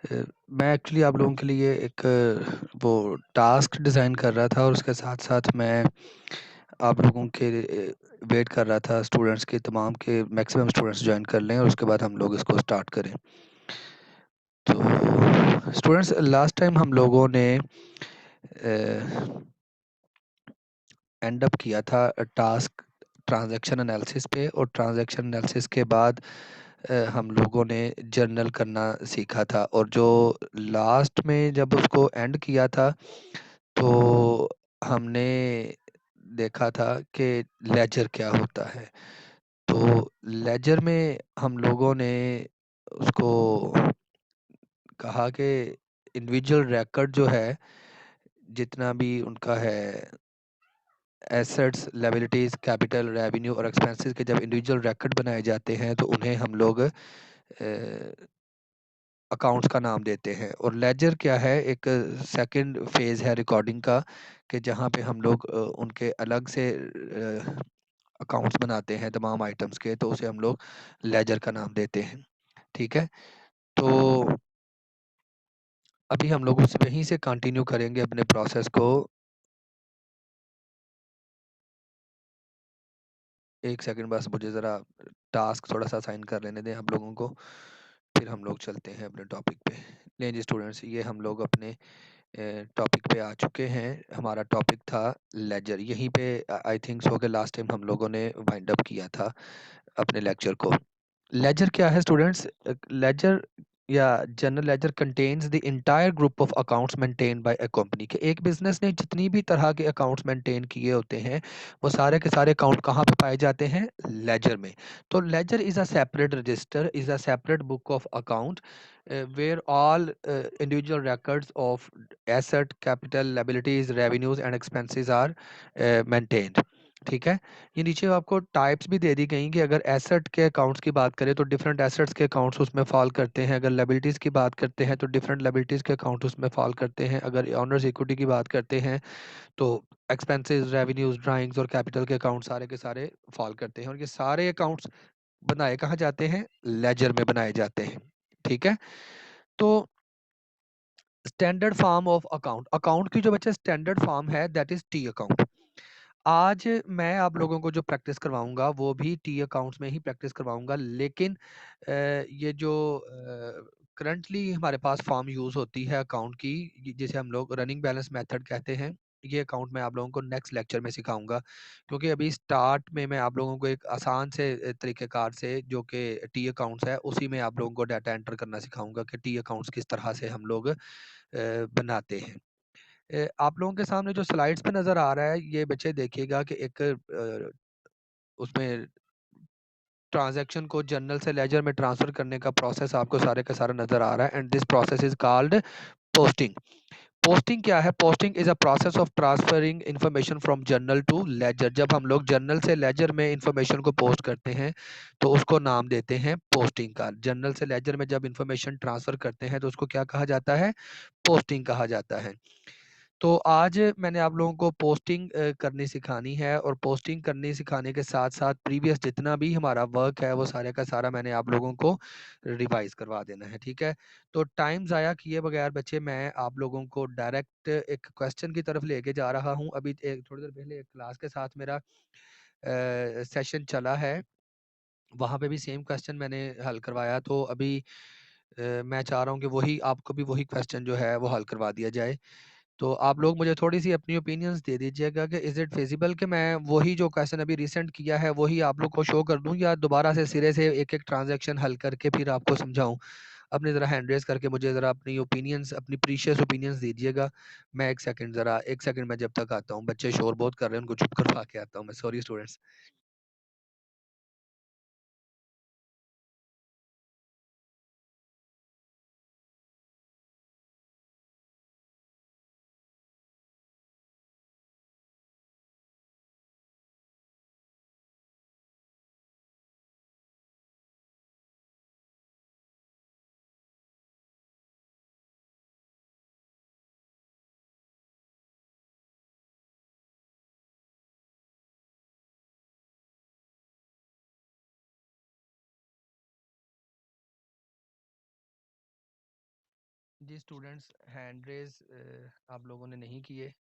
मैं एक्चुअली आप लोगों के लिए एक वो टास्क डिज़ाइन कर रहा था और उसके साथ-साथ मैं आप लोगों के वेट कर रहा था स्टूडेंट्स के तमाम के मैक्सिमम स्टूडेंट्स जॉइन कर लें और उसके बाद हम लोग इसको स्टार्ट करें। तो स्टूडेंट्स लास्ट टाइम हम लोगों ने एंड अप किया था टास्क ट्रांज़ैक्शन एनालिसिस पे और ट्रांज़ैक्शन एनालिसिस के बाद हम लोगों ने जर्नल करना सीखा था और जो लास्ट में जब उसको एंड किया था तो हमने देखा था कि लेजर क्या होता है। तो लेजर में हम लोगों ने उसको कहा कि इंडिविजुअल रिकॉर्ड जो है जितना भी उनका है एसेट्स, लायबिलिटीज़, कैपिटल, रेवेन्यू और एक्सपेंसेस के जब इंडिविजुअल रिकॉर्ड बनाए जाते हैं तो उन्हें हम लोग अकाउंट्स का नाम देते हैं और लेजर क्या है एक सेकंड फेज़ है रिकॉर्डिंग का कि जहाँ पे हम लोग उनके अलग से अकाउंट्स बनाते हैं तमाम आइटम्स के तो उसे हम लोग लेजर का नाम देते हैं। ठीक है? तो अभी हम लोग उस वहीं से कंटिन्यू करेंगे अपने प्रोसेस को। एक सेकंड बस मुझे ज़रा टास्क थोड़ा-सा असाइन कर लेने दें आप लोगों को, फिर हम लोग चलते हैं अपने टॉपिक पे। नहीं जी स्टूडेंट्स, ये हम लोग अपने टॉपिक पे आ चुके हैं। हमारा टॉपिक था लेजर। यहीं पे आई थिंक सो कि लास्ट टाइम हम लोगों ने वाइंड अप किया था अपने लेक्चर को। लेजर क्या है स्टूडेंट्स? लेजर या general ledger contains the entire group of accounts maintain by a company. के एक बिजनेस ने जितनी भी तरह के अकाउंट्स मेंटेन किए होते हैं वो सारे के सारे अकाउंट कहाँ पे पाए जाते हैं? लेजर में। तो ledger is a separate register, is a separate book of account where all individual records of asset, capital, liabilities, revenues and expenses are maintained। ठीक है? ये नीचे आपको टाइप्स भी दे दी गई कि अगर एसेट के अकाउंट्स की बात करें तो डिफरेंट एसेट्स के अकाउंट्स उसमें फॉल करते हैं, अगर लायबिलिटीज़ की बात करते हैं तो डिफरेंट लायबिलिटीज़ के अकाउंट उसमें फॉल करते हैं, अगर ओनर्स इक्विटी की बात करते हैं तो एक्सपेंसेस, रेवेन्यूज, ड्राइंग्स और कैपिटल के अकाउंट सारे के सारे फॉल करते हैं और ये सारे अकाउंट्स बनाए कहाँ जाते हैं? लेजर में बनाए जाते हैं। ठीक है? तो standard form of account, account की जो बच्चे स्टैंडर्ड फॉर्म है दैट इज टी अकाउंट। आज मैं आप लोगों को जो प्रैक्टिस करवाऊँगा वो भी टी अकाउंट्स में ही प्रैक्टिस करवाऊँगा, लेकिन ये जो करंटली हमारे पास फॉर्म यूज़ होती है अकाउंट की, जिसे हम लोग रनिंग बैलेंस मेथड कहते हैं, ये अकाउंट मैं आप लोगों को नेक्स्ट लेक्चर में सिखाऊँगा। क्योंकि अभी स्टार्ट में मैं आप लोगों को एक आसान से तरीक़ेकार से जो कि टी अकाउंट्स है, उसी में आप लोगों को डाटा एंटर करना सिखाऊँगा कि टी अकाउंट्स किस तरह से हम लोग बनाते हैं। आप लोगों के सामने जो स्लाइड्स पे नज़र आ रहा है, ये बच्चे देखिएगा कि एक उसमें ट्रांज़ैक्शन को जर्नल से लेजर में ट्रांसफ़र करने का प्रोसेस आपको सारे का सारा नज़र आ रहा है and this process is called posting. Posting क्या है? Posting is a process of transferring information from journal to ledger. जब हम लोग जर्नल से लेजर में इन्फॉर्मेशन को पोस्ट करते हैं, तो उसको नाम देते हैं पोस्टिंग का। जर्नल से लेजर में जब इन्फॉर्मेशन ट्रांसफ़र करते हैं, तो उसको क्या कहा जाता है? पोस्टिंग कहा जाता है। तो आज मैंने आप लोगों को पोस्टिंग करनी सिखानी है और पोस्टिंग करनी सिखाने के साथ-साथ प्रीवियस जितना भी हमारा वर्क है वो सारे का सारा मैंने आप लोगों को रिवाइज़ करवा देना है, ठीक है? तो टाइम ज़ाया किए बगैर बच्चे मैं आप लोगों को डायरेक्ट एक क्वेश्चन की तरफ लेके जा रहा हूँ। अभी एक थोड़ी देर पहले एक क्लास के साथ मेरा सेशन चला है, वहाँ पे भी सेम क्वेश्चन मैंने हल करवाया, तो अभी मैं चाह रहा हूँ कि वही आपको भी वही क्वेश्चन जो है वो हल करवा दिया जाए। तो आप लोग मुझे थोड़ी-सी अपनी ओपिनियंस दे दीजिएगा कि इज़ इट फिज़िबल कि मैं वही जो क्वेश्चन अभी रिसेंट किया है, वही आप लोग को शो कर दूँ या दोबारा से सिरे से एक-एक ट्रांज़ैक्शन हल करके फिर आपको समझाऊँ? अपनी ज़रा हैंड रेज़ करके मुझे ज़रा अपनी ओपिनियंस, अपनी प्रीशियस ओपिनियंस दीजिएगा। मैं 1 सेकंड मैं जब तक आता हूँ। बच्चे शोर बहुत कर रहे हैं, उनको चुप करवा के आता हूँ मैं। Sorry students. जी स्टूडेंट्स, हैंड रेज आप लोगों ने नहीं किए।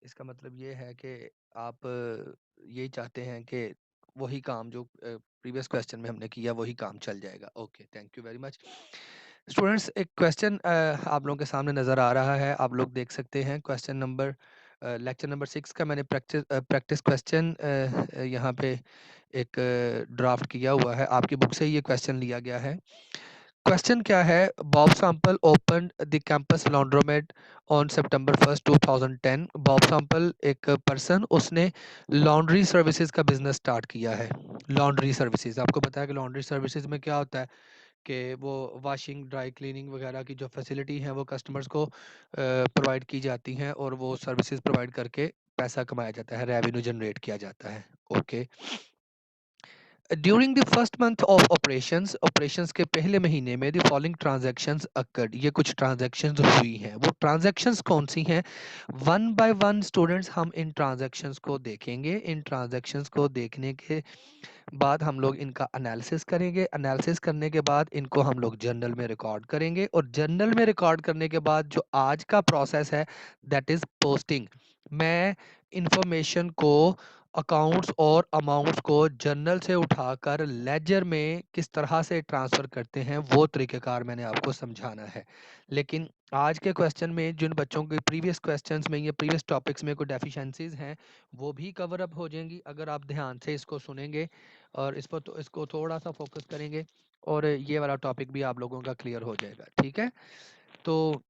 इसका मतलब ये है कि आप यही चाहते हैं कि वही काम जो प्रीवियस क्वेश्चन में हमने किया वही काम चल जाएगा। Okay, thank you very much students. एक क्वेश्चन आप लोगों के सामने नज़र आ रहा है, आप लोग देख सकते हैं। क्वेश्चन नंबर लेक्चर नंबर 6 का मैंने प्रैक्टिस क्वेश्चन यहाँ पे एक ड्राफ्ट किया हुआ है। आपकी बुक से ये क्वेश्चन लिया गया है। क्वेश्चन क्या है? Bob sample open the campus laundromat on September 1 2010। Bob sample एक पर्सन, उसने लॉन्ड्री सर्विसेज का बिजनेस स्टार्ट किया है। लॉन्ड्री सर्विसेज, आपको पता है कि लॉन्ड्री सर्विसेज में क्या होता है कि वो वॉशिंग, ड्राई क्लीनिंग वगैरह की जो फैसिलिटी है वो कस्टमर्स को प्रोवाइड की जाती हैं और वो सर्विसेज प्रोवाइड करके पैसा कमाया जाता है, रेवेन्यू जनरेट किया जाता है। Okay, during the first month of operations, operations के पहले महीने में द फॉलोइंग ट्रांजैक्शंस अकर्ड। ये कुछ ट्रांजैक्शंस हुई हैं। वो ट्रांजैक्शंस कौन सी हैं? वन बाय वन स्टूडेंट्स हम इन ट्रांजैक्शंस को देखेंगे। इन ट्रांजैक्शंस को देखने के बाद हम लोग इनका एनालिसिस करेंगे। एनालिसिस करने के बाद इनको हम लोग जर्नल में रिकॉर्ड करेंगे और जर्नल में रिकॉर्ड करने के बाद जो आज का प्रोसेस है दैट इज़ पोस्टिंग। मैं इंफॉर्मेशन को, अकाउंट्स और अमाउंट्स को जर्नल से उठाकर लेजर में किस तरह से ट्रांसफ़र करते हैं वो तरीक़ेकार मैंने आपको समझाना है। लेकिन आज के क्वेश्चन में जिन बच्चों के प्रीवियस क्वेश्चंस में या प्रीवियस टॉपिक्स में कोई डेफिशिएंसीज हैं वो भी कवर अप हो जाएंगी अगर आप ध्यान से इसको सुनेंगे और इस पर तो इसको थोड़ा सा फोकस करेंगे और ये वाला टॉपिक भी आप लोगों का क्लियर हो जाएगा। ठीक है, तो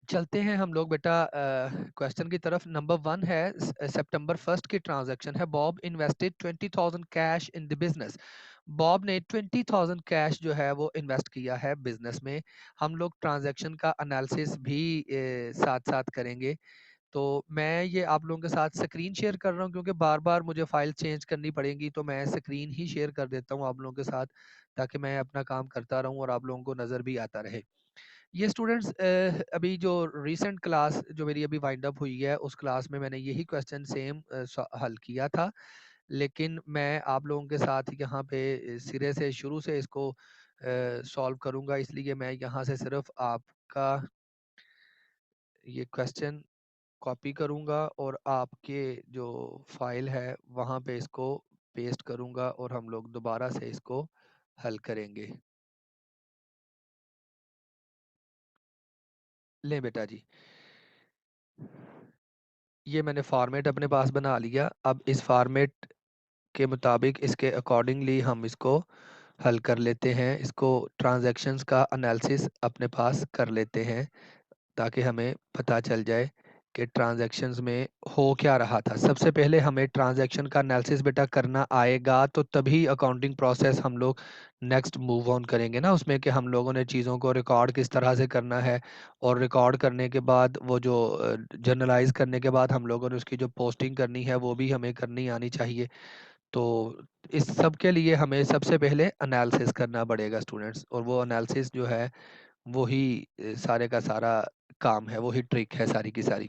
चलते हैं हम लोग बेटा क्वेश्चन की तरफ। नंबर 1 है, सितंबर 1 की ट्रांजैक्शन है। Bob invested 20,000 cash in the business. Bob ने 20,000 कैश जो है वो इन्वेस्ट किया है बिजनेस में। हम लोग ट्रांजैक्शन का एनालिसिस भी साथ साथ करेंगे। तो मैं ये आप लोगों के साथ स्क्रीन शेयर कर रहा हूँ क्योंकि बार बार मुझे फाइल चेंज करनी पड़ेगी, तो मैं स्क्रीन ही शेयर कर देता हूँ आप लोगों के साथ ताकि मैं अपना काम करता रहूँ और आप लोगों को नज़र भी आता रहे। ये स्टूडेंट्स, अभी जो रीसेंट क्लास जो मेरी अभी वाइंड अप हुई है उस क्लास में मैंने यही क्वेश्चन सेम हल किया था, लेकिन मैं आप लोगों के साथ यहाँ पे सिरे से शुरू से इसको सॉल्व करूँगा, इसलिए मैं यहाँ से सिर्फ आपका ये क्वेश्चन कॉपी करूँगा और आपके जो फाइल है वहाँ पे इसको पेस्ट करूँगा और हम लोग दोबारा से इसको हल करेंगे। लें बेटा जी, ये मैंने फॉर्मेट अपने पास बना लिया। अब इस फॉर्मेट के मुताबिक इसके अकॉर्डिंगली हम इसको हल कर लेते हैं। इसको ट्रांजैक्शंस का एनालिसिस अपने पास कर लेते हैं ताकि हमें पता चल जाए कि ट्रांजैक्शंस में हो क्या रहा था। सबसे पहले हमें ट्रांजैक्शन का एनालिसिस बेटा करना आएगा तो तभी अकाउंटिंग प्रोसेस हम लोग नेक्स्ट मूव ऑन करेंगे ना उसमें, कि हम लोगों ने चीज़ों को रिकॉर्ड किस तरह से करना है और रिकॉर्ड करने के बाद वो जो जर्नलाइज करने के बाद हम लोगों ने उसकी जो पोस्टिंग करनी है वो भी हमें करनी आनी चाहिए। तो इस सब के लिए हमें सबसे पहले एनालिसिस करना पड़ेगा स्टूडेंट्स, और वो एनालिसिस जो है वही सारे का सारा काम है, वही ट्रिक है सारी की सारी।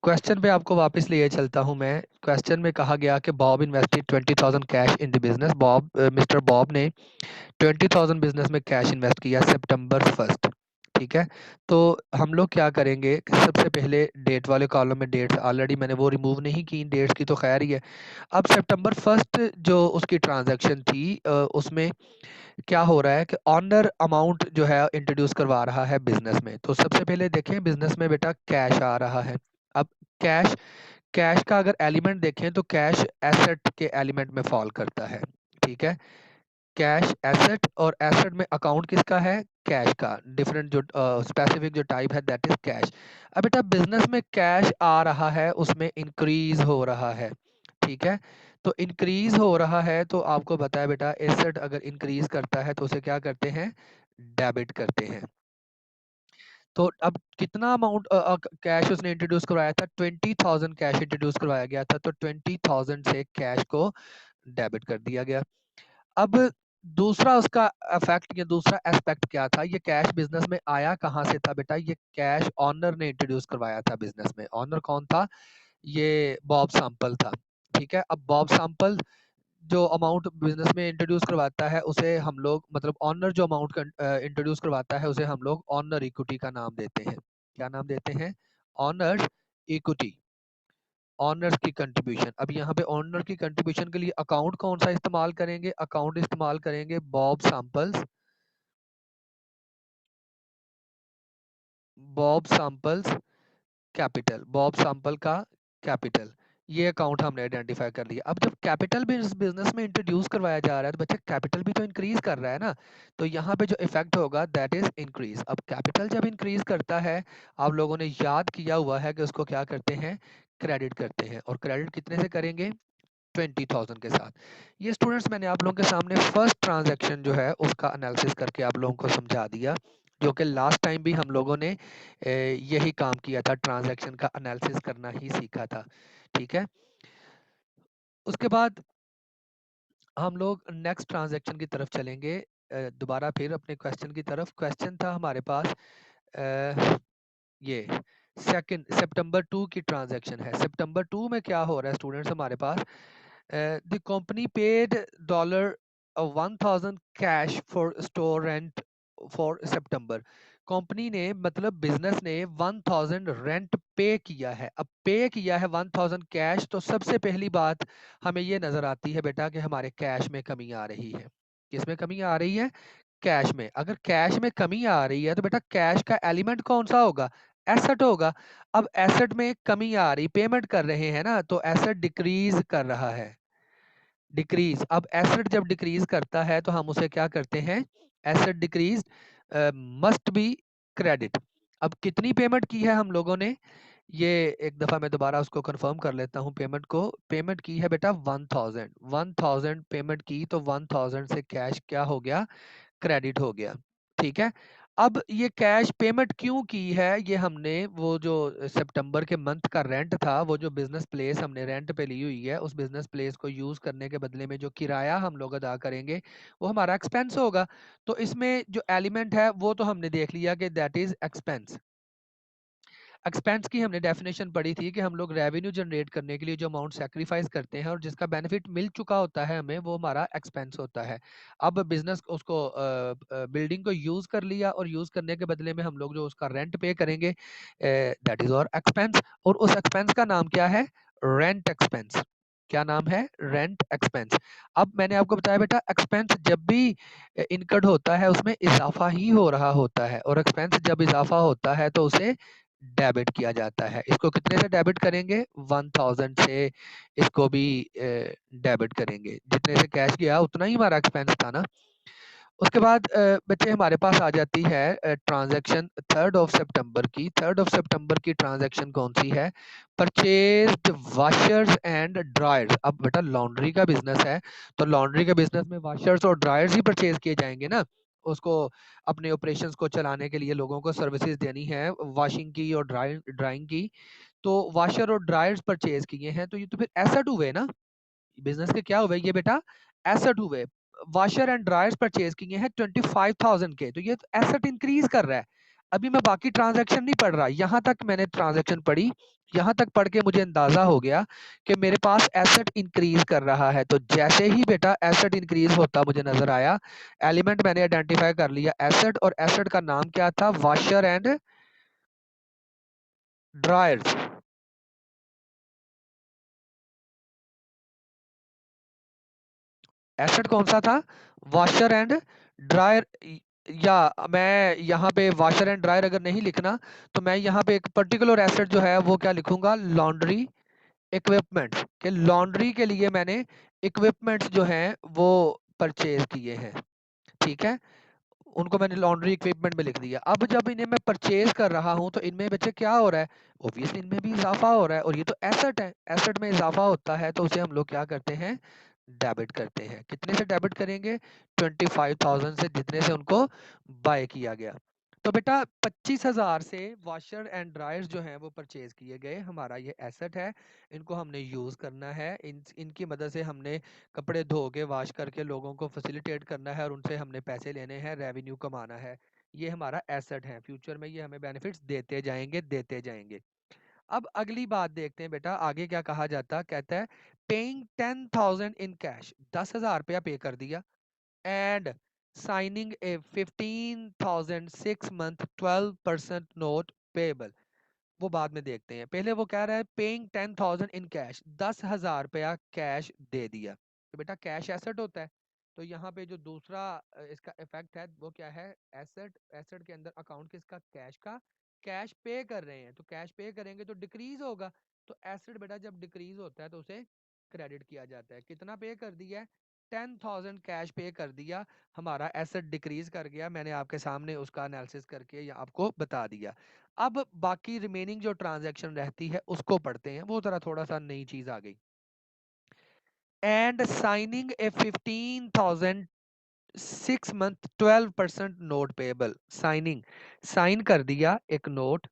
क्वेश्चन पे आपको वापस लिए चलता हूं मैं। क्वेश्चन में कहा गया कि Bob invested 20,000 cash in the business. Mister Bob ने 20,000 बिजनेस में कैश इन्वेस्ट किया सितंबर 1। ठीक है, तो हम लोग क्या करेंगे कि सबसे पहले डेट वाले कॉलम में डेट्स ऑलरेडी मैंने वो रिमूव नहीं की, डेट्स की तो खैर ही है। अब सितंबर 1 जो उसकी ट्रांजैक्शन थी उसमें क्या हो रहा है कि ऑनर अमाउंट जो है इंट्रोड्यूस करवा रहा है बिजनेस में। तो सबसे पहले देखें बिजनेस में बेटा कैश आ रहा है। अब कैश कैश का अगर एलिमेंट देखें तो कैश एसेट के एलिमेंट में फॉल करता है। ठीक है, कैश एसेट, और एसेट में अकाउंट किसका है? कैश का। डिफरेंट जो स्पेसिफिक जो टाइप है दैट इज कैश। अब बेटा बिजनेस में कैश आ रहा है उसमें इंक्रीज हो रहा है। ठीक है, तो इंक्रीज हो रहा है तो आपको पता है बेटा एसेट अगर इंक्रीज करता है तो उसे क्या करते हैं? डेबिट करते हैं। तो अब कितना अमाउंट कैश उसने इंट्रोड्यूस करवाया था? 20,000 कैश इंट्रोड्यूस करवाया गया था, तो 20,000 से कैश को डेबिट कर दिया गया। अब दूसरा उसका इफेक्ट या दूसरा एस्पेक्ट क्या था? ये कैश बिजनेस में आया कहाँ से था बेटा? ये कैश ऑनर ने इंट्रोड्यूस करवाया था बिजनेस में। ऑनर कौन था? ये बॉब सैंपल था। ठीक है, अब बॉब सैंपल जो अमाउंट बिजनेस में इंट्रोड्यूस करवाता है उसे हम लोग, मतलब ऑनर जो अमाउंट इंट्रोड्यूस करवाता है उसे हम लोग ऑनर इक्विटी का नाम देते हैं। क्या नाम देते हैं? ऑनर इक्विटी, ऑनर्स की कंट्रीब्यूशन। अब यहाँ पे ऑनर की कंट्रीब्यूशन के लिए अकाउंट कौन सा इस्तेमाल करेंगे? अकाउंट इस्तेमाल करेंगे Bob samples, Bob samples capital, Bob sample का कैपिटल। ये अकाउंट हमने आइडेंटिफाई कर लिया। अब जब कैपिटल भी बिजनेस में इंट्रोड्यूस करवाया जा रहा है तो बच्चा कैपिटल भी तो इंक्रीज कर रहा है ना, तो यहाँ पे जो इफेक्ट होगा दैट इज इंक्रीज। अब कैपिटल जब इंक्रीज करता है, आप लोगों ने याद किया हुआ है कि उसको क्या करते हैं? क्रेडिट करते हैं। और क्रेडिट कितने से करेंगे? 20,000 के साथ। ये स्टूडेंट्स मैंने आप लोगों के सामने फर्स्ट ट्रांजैक्शन जो है उसका एनालिसिस करके आप लोगों को समझा दिया, जो कि लास्ट टाइम भी हम लोगों ने यही काम किया था, ट्रांजैक्शन का एनालिसिस करना ही सीखा था। ठीक है, उसके बाद हम लोग नेक्स्ट ट्रांजैक्शन की तरफ चलेंगे। दोबारा फिर अपने क्वेश्चन की तरफ। क्वेश्चन था हमारे पास ये सेकंड सितंबर 2 की ट्रांजैक्शन है। सितंबर 2 में क्या हो रहा है स्टूडेंट्स हमारे पास? The company paid dollar 1,000 cash for store rent for September. Company ने, मतलब बिजनेस ने 1,000 रेंट पे किया है। अब पे किया है 1,000 कैश, तो सबसे पहली बात हमें ये नजर आती है बेटा कि हमारे कैश में कमी आ रही है। किसमें कमी आ रही है? कैश में। अगर कैश में कमी आ रही है तो बेटा कैश का एलिमेंट कौन सा होगा? एसेट होगा। अब एसेट में कमी आ रही, पेमेंट कर रहे हैं ना, तो एसेट डिक्रीज कर रहा है, डिक्रीज। अब एसेट जब डिक्रीज करता है तो हम उसे क्या करते हैं? Asset decrease must be credit. अब कितनी पेमेंट की है हम लोगों ने? ये एक दफा मैं दोबारा उसको कंफर्म कर लेता हूँ। पेमेंट को, पेमेंट की है बेटा 1,000, 1,000 पेमेंट की, तो 1,000 से कैश क्या हो गया? क्रेडिट हो गया। ठीक है, अब ये कैश पेमेंट क्यों की है? ये हमने वो जो सितंबर के मंथ का रेंट था, वो जो बिजनेस प्लेस हमने रेंट पे ली हुई है, उस बिजनेस प्लेस को यूज करने के बदले में जो किराया हम लोग अदा करेंगे वो हमारा एक्सपेंस होगा। तो इसमें जो एलिमेंट है वो तो हमने देख लिया कि दैट इज एक्सपेंस। एक्सपेंस की हमने डेफिनेशन पढ़ी थी कि हम लोग रेवेन्यू जनरेट करने के लिए जो अमाउंट सेक्रीफाइस करते हैं और जिसका बेनिफिट मिल चुका होता है हमें, वो हमारा एक्सपेंस होता है। अब बिजनेस उसको बिल्डिंग को यूज कर लिया और यूज करने के बदले में हम लोग जो उसका रेंट पे करेंगे दैट इज और एक्सपेंस। और उस एक्सपेंस का नाम क्या है? Rent expense. क्या नाम है? Rent expense. अब मैंने आपको बताया बेटा एक्सपेंस जब भी इनकर्ड होता है उसमें इजाफा ही हो रहा होता है, और एक्सपेंस जब इजाफा होता है तो उसे डेबिट किया जाता है। इसको कितने से डेबिट करेंगे? 1,000 से इसको भी डेबिट करेंगे। जितने से कैश गया उतना ही हमारा एक्सपेंस था ना। उसके बाद बच्चे हमारे पास आ जाती है ट्रांजैक्शन 3 सितंबर की। 3 सितंबर की ट्रांजैक्शन कौन सी है? Purchased washers and dryers. अब बेटा लॉन्ड्री का बिजनेस है, तो लॉन्ड्री के बिजनेस में वाशर्स और ड्रायर्स ही परचेज किए जाएंगे ना। उसको अपने ऑपरेशंस को चलाने के लिए लोगों को सर्विसेज देनी है, वॉशिंग की और ड्राइंग की। तो वाशर और ड्रायर्स परचेज किए हैं, तो ये तो फिर एसेट हुए ना। बिजनेस के क्या हुए ये बेटा? एसेट हुए। वाशर एंड ड्रायर्स परचेज किए हैं 25,000 के, तो ये तो एसेट इंक्रीज कर रहा है। अभी मैं बाकी ट्रांजैक्शन नहीं पढ़ रहा, यहाँ तक मैंने ट्रांजैक्शन पढ़ी। यहाँ तक पढ़ के मुझे अंदाजा हो गया कि मेरे पास एसेट इंक्रीज कर रहा है। तो जैसे ही बेटा एसेट इंक्रीज होता मुझे नजर आया, एलिमेंट मैंने आइडेंटिफाई कर लिया एसेट, और एसेट का नाम क्या था? Washer and dryers. एसेट कौन सा था? Washer and dryer. या मैं यहाँ पे वॉशर एंड ड्रायर अगर नहीं लिखना तो मैं यहाँ पे एक पर्टिकुलर एसेट जो है वो क्या लिखूंगा? Laundry equipments. के लॉन्ड्री के लिए मैंने इक्विपमेंट्स जो हैं वो परचेज किए हैं। ठीक है, उनको मैंने लॉन्ड्री इक्विपमेंट में लिख दिया। अब जब इन्हें मैं परचेज कर रहा हूँ तो इनमें बच्चे क्या हो रहा है? ऑब्वियसली इनमें भी इजाफा हो रहा है, और ये तो एसेट है। एसेट में इजाफा होता है तो उसे हम लोग क्या करते हैं? डेबिट करते हैं। कितने से डेबिट करेंगे? 25,000 से, जितने से उनको बाय किया गया। तो बेटा 25,000 से वॉशर एंड ड्रायर्स जो हैं वो परचेज किए गए, हमारा ये एसेट है। इनको हमने यूज करना है, इनकी मदद से हमने कपड़े धो के वॉश करके लोगों को फैसिलिटेट करना है और उनसे हमने पैसे लेने हैं, रेवेन्यू कमाना है। ये हमारा एसेट है, फ्यूचर में ये हमें बेनिफिट्स देते जाएंगे, देते जाएंगे। अब अगली बात देखते हैं बेटा, आगे क्या कहा जाता, कहता है पेइंग 10,000 इन कैश, 10,000 रुपया पे कर दिया, and signing a 15,000 6 month 12% note payable. वो बाद में देखते हैं, पहले वो कह रहा है पेइंग 10,000 इन कैश, 10,000 रुपया कैश दे दिया। तो बेटा कैश एसेट होता है, तो यहाँ पे जो दूसरा इसका इफेक्ट है वो क्या है, एसेट। एसेट के अंदर अकाउंट किसका, कैश का। कैश पे कर रहे हैं तो कैश पे करेंगे तो डिक्रीज होगा, तो एसेट बेटा जब डिक्रीज होता है तो उसे क्रेडिट किया जाता है। कितना पे कर दिया है, 10,000 कैश पे कर दिया, हमारा एसेट डिक्रीज कर गया। मैंने आपके सामने उसका एनालिसिस करके या आपको बता दिया। अब बाकी रिमेनिंग जो ट्रांजैक्शन रहती है उसको पढ़ते हैं, वो जरा थोड़ा सा नई चीज आ गई। And signing a 15,000 6 month 12% note payable. Signing, sign कर दिया एक नोट।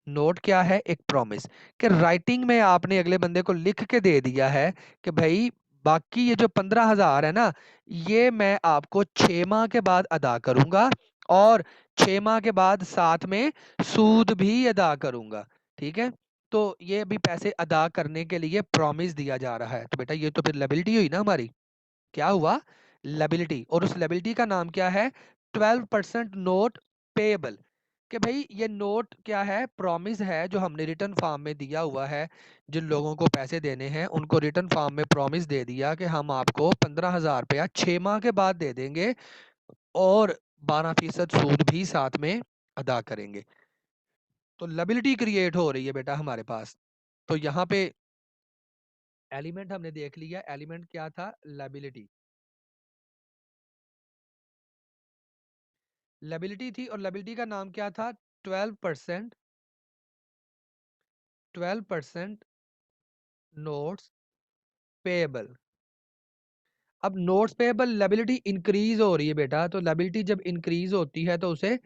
नोट क्या है, एक प्रॉमिस, कि राइटिंग में आपने अगले बंदे को लिख के दे दिया है कि भाई बाकी ये जो 15,000 है ना, ये मैं आपको 6 माह के बाद अदा करूंगा, और 6 माह के बाद साथ में सूद भी अदा करूंगा। ठीक है, तो ये अभी पैसे अदा करने के लिए प्रॉमिस दिया जा रहा है, तो बेटा ये तो फिर लायबिलिटी हुई ना हमारी। क्या हुआ, लायबिलिटी। और उस लायबिलिटी का नाम क्या है, 12% नोट पेएबल। कि भाई ये नोट क्या है, प्रॉमिस है जो हमने रिटर्न फॉर्म में दिया हुआ है। जिन लोगों को पैसे देने हैं उनको रिटर्न फॉर्म में प्रॉमिस दे दिया कि हम आपको 15,000 रुपया 6 माह के बाद दे देंगे, और 12% सूद भी साथ में अदा करेंगे। तो लायबिलिटी क्रिएट हो रही है बेटा हमारे पास। तो यहाँ पे एलिमेंट हमने देख लिया, एलिमेंट क्या था, लायबिलिटी। लायबिलिटी थी, और लायबिलिटी का नाम क्या था, 12%, 12% नोट्स पेएबल। अब नोट्स पेएबल लायबिलिटी इंक्रीज हो रही है बेटा, तो लायबिलिटी जब इंक्रीज होती है तो उसे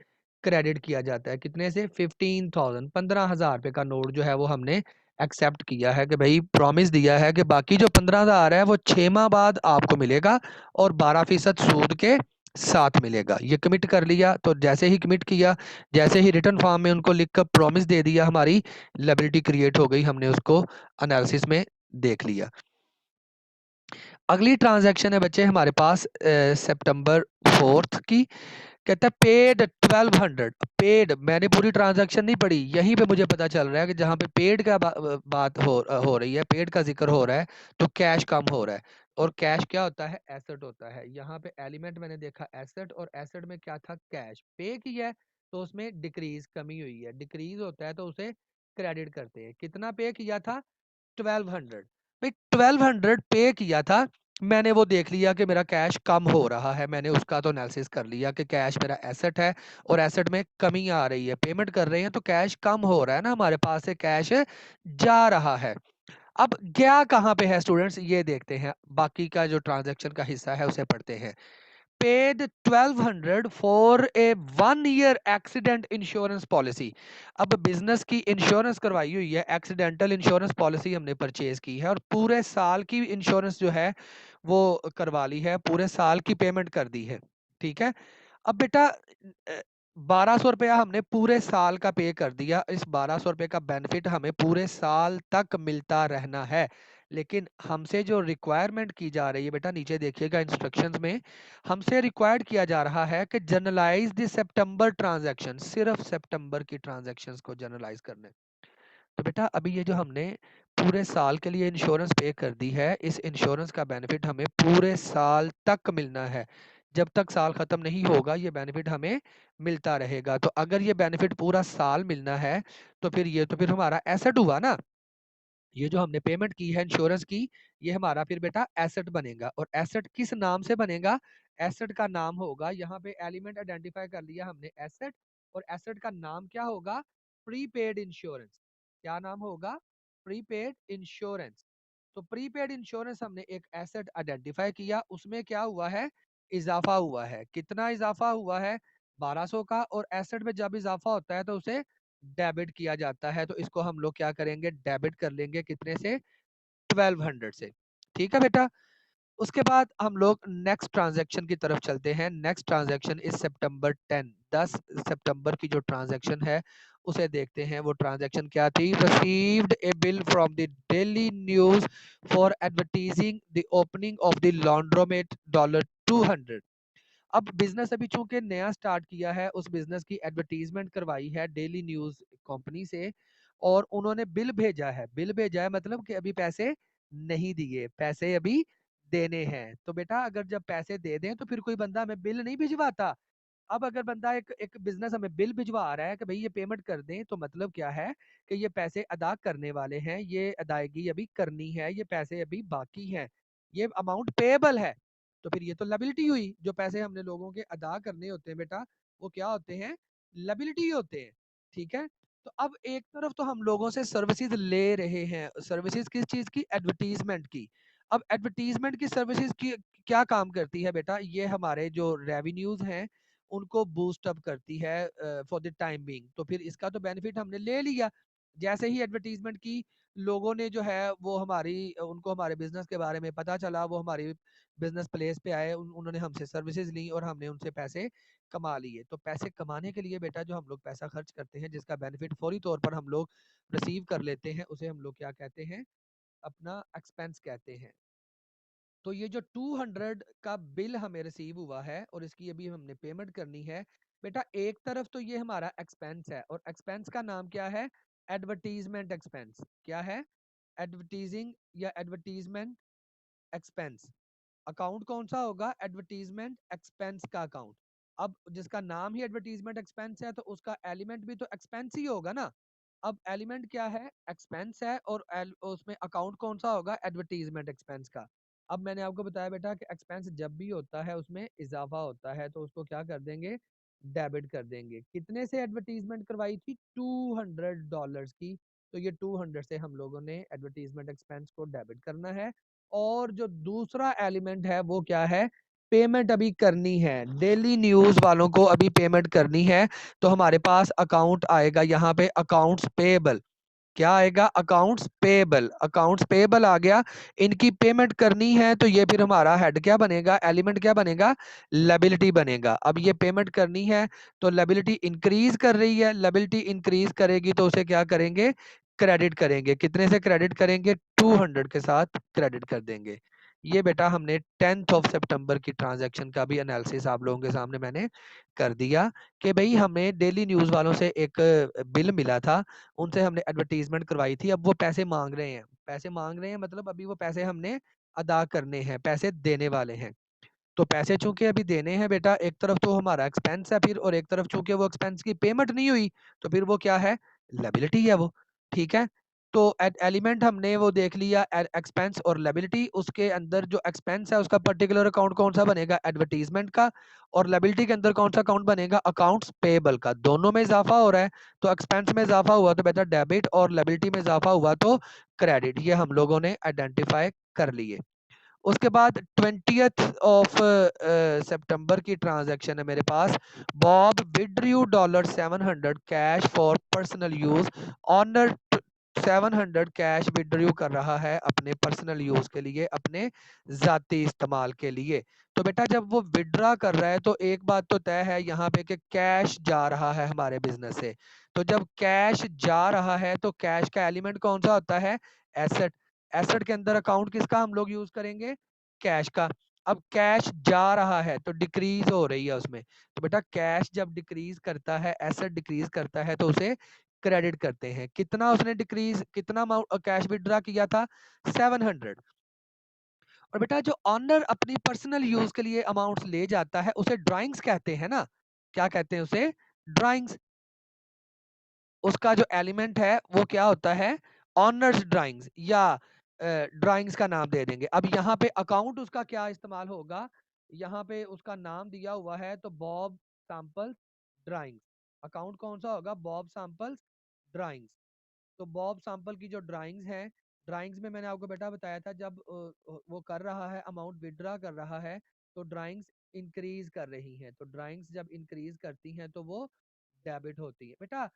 क्रेडिट किया जाता है। कितने से, 15,000, 15,000 रुपए का नोट जो है वो हमने एक्सेप्ट किया है कि भाई प्रॉमिस दिया है कि बाकी जो 15,000 है वो 6 माह बाद आपको मिलेगा, और 12% सूद के साथ मिलेगा। ये कमिट कर लिया, तो जैसे ही कमिट किया, जैसे ही रिटर्न फॉर्म में उनको लिखकर प्रॉमिस दे दिया, हमारी लायबिलिटी क्रिएट हो गई, हमने उसको एनालिसिस में देख लिया। अगली ट्रांजैक्शन है बच्चे हमारे पास September 4 की। कहता है पेड 1200। पेड, मैंने पूरी ट्रांजैक्शन नहीं पढ़ी, यहीं पे मुझे पता चल रहा है कि जहाँ पे पेड का बात हो रही है, पेड का जिक्र हो रहा है, तो कैश कम हो रहा है। और कैश क्या होता है, एसेट होता है। यहाँ पे एलिमेंट मैंने देखा एसेट, और एसेट में क्या था, कैश पे किया है, तो उसमें डिक्रीज, कमी हुई है। डिक्रीज होता है तो उसे क्रेडिट करते हैं। कितना पे किया था, 1200। भाई 1200 पे किया था, मैंने वो देख लिया कि मेरा कैश कम हो रहा है, मैंने उसका तो एनालिसिस कर लिया कि कैश मेरा एसेट है, और एसेट में कमी आ रही है, पेमेंट कर रहे हैं तो कैश कम हो रहा है ना, हमारे पास से कैश जा रहा है। अब गया कहाँ पे है स्टूडेंट्स, ये देखते हैं, बाकी का जो ट्रांजैक्शन का हिस्सा है उसे पढ़ते हैं। Paid 1200 for a 1 year accident insurance policy. अब बिजनेस की इंश्योरेंस करवाई हुई है, एक्सीडेंटल इंश्योरेंस पॉलिसी हमने परचेज की है, और पूरे साल की इंश्योरेंस जो है वो करवा ली है, पूरे साल की पेमेंट कर दी है। ठीक है, अब बेटा 1,200 रुपया हमने पूरे साल का पे कर दिया, इस 1,200 रुपये का बेनिफिट हमें पूरे साल तक मिलता रहना है। लेकिन हमसे जो रिक्वायरमेंट की जा रही है बेटा, नीचे देखिएगा इंस्ट्रक्शंस में, हमसे रिक्वायर्ड किया जा रहा है कि जनरलाइज द सितंबर ट्रांजैक्शन, सिर्फ सितंबर की ट्रांजैक्शंस को जनरलाइज करने। तो बेटा अभी ये जो हमने पूरे साल के लिए इंश्योरेंस पे कर दी है, इस इंश्योरेंस का बेनिफिट हमें पूरे साल तक मिलना है। जब तक साल खत्म नहीं होगा ये बेनिफिट हमें मिलता रहेगा। तो अगर ये बेनिफिट पूरा साल मिलना है तो फिर ये तो फिर हमारा एसेट हुआ ना। ये जो हमने पेमेंट की है इंश्योरेंस की, ये हमारा फिर बेटा एसेट बनेगा। और एसेट किस नाम से बनेगा, एसेट का नाम होगा, यहाँ पे एलिमेंट आइडेंटिफाई कर लिया हमने एसेट, और एसेट का नाम क्या होगा, प्रीपेड इंश्योरेंस। क्या नाम होगा, प्रीपेड इंश्योरेंस। तो प्रीपेड इंश्योरेंस हमने एक एसेट आइडेंटिफाई किया, उसमें क्या हुआ है, इजाफा हुआ है। कितना इजाफा हुआ है, 1200 का। और एसेट में जब इजाफा होता है तो उसे डेबिट किया जाता है, तो इसको हम लोग क्या करेंगे, डेबिट कर लेंगे, कितने से, 1200 से। ठीक है बेटा, उसके बाद हम लोग नेक्स्ट ट्रांजैक्शन की तरफ चलते हैं। नेक्स्ट ट्रांजैक्शन इस सितंबर 10 सितंबर की जो ट्रांजैक्शन है उसे देखते हैं। वो ट्रांजैक्शन क्या थी? Received a bill from the daily news for advertising the opening of the laundromat $200। अब बिजनेस अभी चूंकि नया स्टार्ट किया है, उस बिजनेस की एडवर्टीजमेंट करवाई है डेली न्यूज कंपनी से और उन्होंने बिल भेजा है। बिल भेजा है मतलब कि अभी पैसे नहीं दिए, पैसे अभी देने हैं। तो बेटा अगर जब पैसे दे दें तो फिर कोई बंदा हमें बिल नहीं भिजवाता। अब अगर बंदा एक एक बिजनेस हमें बिल भिजवा रहा है कि भाई ये पेमेंट कर दें, तो मतलब क्या है कि ये पैसे अदा करने वाले हैं, ये अदायगी अभी करनी है, ये पैसे अभी बाकी हैं, ये अमाउंट पेएबल है। तो फिर ये तो लायबिलिटी हुई। जो पैसे हमने लोगों के अदा करने होते हैं बेटा, वो क्या होते हैं? लायबिलिटी होते हैं। ठीक है। तो अब एक तरफ तो हम लोगों से सर्विसेज ले रहे हैं, सर्विसेज किस चीज की? एडवर्टीजमेंट की। अब एडवर्टीजमेंट की सर्विसेज की क्या काम करती है बेटा? ये हमारे जो रेवेन्यूज हैं उनको बूस्ट अप करती है फॉर द टाइम बीइंग। तो फिर इसका तो बेनिफिट हमने ले लिया। जैसे ही एडवर्टीजमेंट की, लोगों ने जो है वो हमारी उनको हमारे बिजनेस के बारे में पता चला, वो हमारी बिजनेस प्लेस पे आए, उन्होंने हमसे सर्विसेज ली और हमने उनसे पैसे कमा लिए। तो पैसे कमाने के लिए बेटा जो हम लोग पैसा खर्च करते हैं, जिसका बेनिफिट फौरी तौर पर हम लोग रिसीव कर लेते हैं, उसे हम लोग क्या कहते हैं? अपना एक्सपेंस कहते हैं। तो ये जो 200 का बिल हमें रिसीव हुआ है और इसकी अभी हमने पेमेंट करनी है बेटा, एक तरफ तो ये हमारा एक्सपेंस है और एक्सपेंस का नाम क्या है? Advertisement expense. क्या है? एडवर्टीजिंग या एडवर्टीजमेंट एक्सपेंस। अकाउंट कौन सा होगा? एडवर्टीजमेंट एक्सपेंस का अकाउंट। अब जिसका नाम ही एडवर्टीजमेंट एक्सपेंस है तो उसका एलिमेंट भी तो एक्सपेंस ही होगा ना। अब एलिमेंट क्या है? एक्सपेंस है और उसमें अकाउंट कौन सा होगा? एडवर्टीजमेंट एक्सपेंस का। अब मैंने आपको बताया बेटा कि एक्सपेंस जब भी होता है उसमें इजाफा होता है, तो उसको क्या कर देंगे? डेबिट कर देंगे। कितने से एडवर्टीजमेंट करवाई थी? $200 की। तो ये 200 से हम लोगों ने एडवर्टीजमेंट एक्सपेंस को डेबिट करना है। और जो दूसरा एलिमेंट है वो क्या है? पेमेंट अभी करनी है, डेली न्यूज वालों को अभी पेमेंट करनी है। तो हमारे पास अकाउंट आएगा यहाँ पे, अकाउंट्स पेएबल। क्या आएगा? Accounts payable. अकाउंट्स पेएबल आ गया। इनकी पेमेंट करनी है तो ये फिर हमारा हेड क्या बनेगा? एलिमेंट क्या बनेगा? लायबिलिटी बनेगा। अब ये पेमेंट करनी है तो लायबिलिटी इंक्रीज कर रही है, लायबिलिटी इंक्रीज करेगी तो उसे क्या करेंगे? क्रेडिट करेंगे। कितने से क्रेडिट करेंगे? 200 के साथ क्रेडिट कर देंगे। ये बेटा हमने 10 सितंबर की ट्रांजैक्शन का भी एनालिसिस आप लोगों के सामने मैंने कर दिया कि भाई हमें डेली न्यूज वालों से एक बिल मिला था, उनसे हमने एडवर्टीजमेंट करवाई थी। अब वो पैसे मांग रहे हैं, पैसे मांग रहे हैं मतलब अभी वो पैसे हमने अदा करने हैं, पैसे देने वाले हैं। तो पैसे चूंकि अभी देने हैं बेटा, एक तरफ तो हमारा एक्सपेंस है फिर, और एक तरफ चूंकि वो एक्सपेंस की पेमेंट नहीं हुई तो फिर वो क्या है? लायबिलिटी है वो। ठीक है। तो एलिमेंट हमने वो देख लिया, एक्सपेंस और लायबिलिटी। उसके अंदर जो एक्सपेंस है उसका पर्टिकुलर अकाउंट कौन सा बनेगा? एडवर्टीजमेंट का। और लायबिलिटी के अंदर कौन सा अकाउंट बनेगा? अकाउंट्स पेएबल का। दोनों में इजाफा हो रहा है, तो एक्सपेंस में इजाफा हुआ तो बेटा डेबिट, और लायबिलिटी में इजाफा हुआ तो क्रेडिट। ये हम लोगों ने आइडेंटिफाई कर लिए। उसके बाद 20th सितंबर की ट्रांजैक्शन है मेरे पास। Bob withdrew $700 cash for personal use. Owner 700 cash withdrew कर रहा है अपने पर्सनल यूज के लिए, अपने जाती इस्तेमाल के लिए। तो बेटा जब वो विड्रा कर रहा है तो एक बात तो तय है यहाँ पे कि कैश जा रहा है हमारे बिजनेस से। तो जब कैश जा रहा है तो कैश का एलिमेंट कौन सा होता है? एसेट। एसेट के अंदर अकाउंट किसका हम लोग यूज करेंगे? कैश का। अब कैश जा रहा है तो डिक्रीज हो रही है उसमें। तो बेटा कैश जब डिक्रीज करता है, एसेट डिक्रीज करता है, तो उसे क्रेडिट करते हैं। कितना उसने डिक्रीज, कितना कैश विड्रा किया था? 700। और बेटा जो ऑनर अपनी पर्सनल यूज के लिए अमाउंट्स ले जाता है उसे ड्राइंग्स कहते हैं ना। क्या कहते हैं उसे? ड्राइंग्स। उसका जो एलिमेंट है वो क्या होता है? ऑनर्स ड्राइंग्स, या ड्राइंग्स का नाम दे देंगे। अब यहाँ पे अकाउंट उसका क्या इस्तेमाल होगा? यहाँ पे उसका नाम दिया हुआ है तो बॉब सैंपल्स ड्राइंग्स। अकाउंट कौन सा होगा? Bob samples drawings. तो बॉब सैंपल की जो ड्राइंग्स हैं, ड्राइंग्स में मैंने आपको बेटा बताया था जब वो कर रहा है अमाउंट विड्रा कर रहा है तो ड्राइंग्स इंक्रीज कर रही हैं। तो ड्राइंग्स जब इंक्रीज करती हैं तो वो डेबिट होती है बेटा।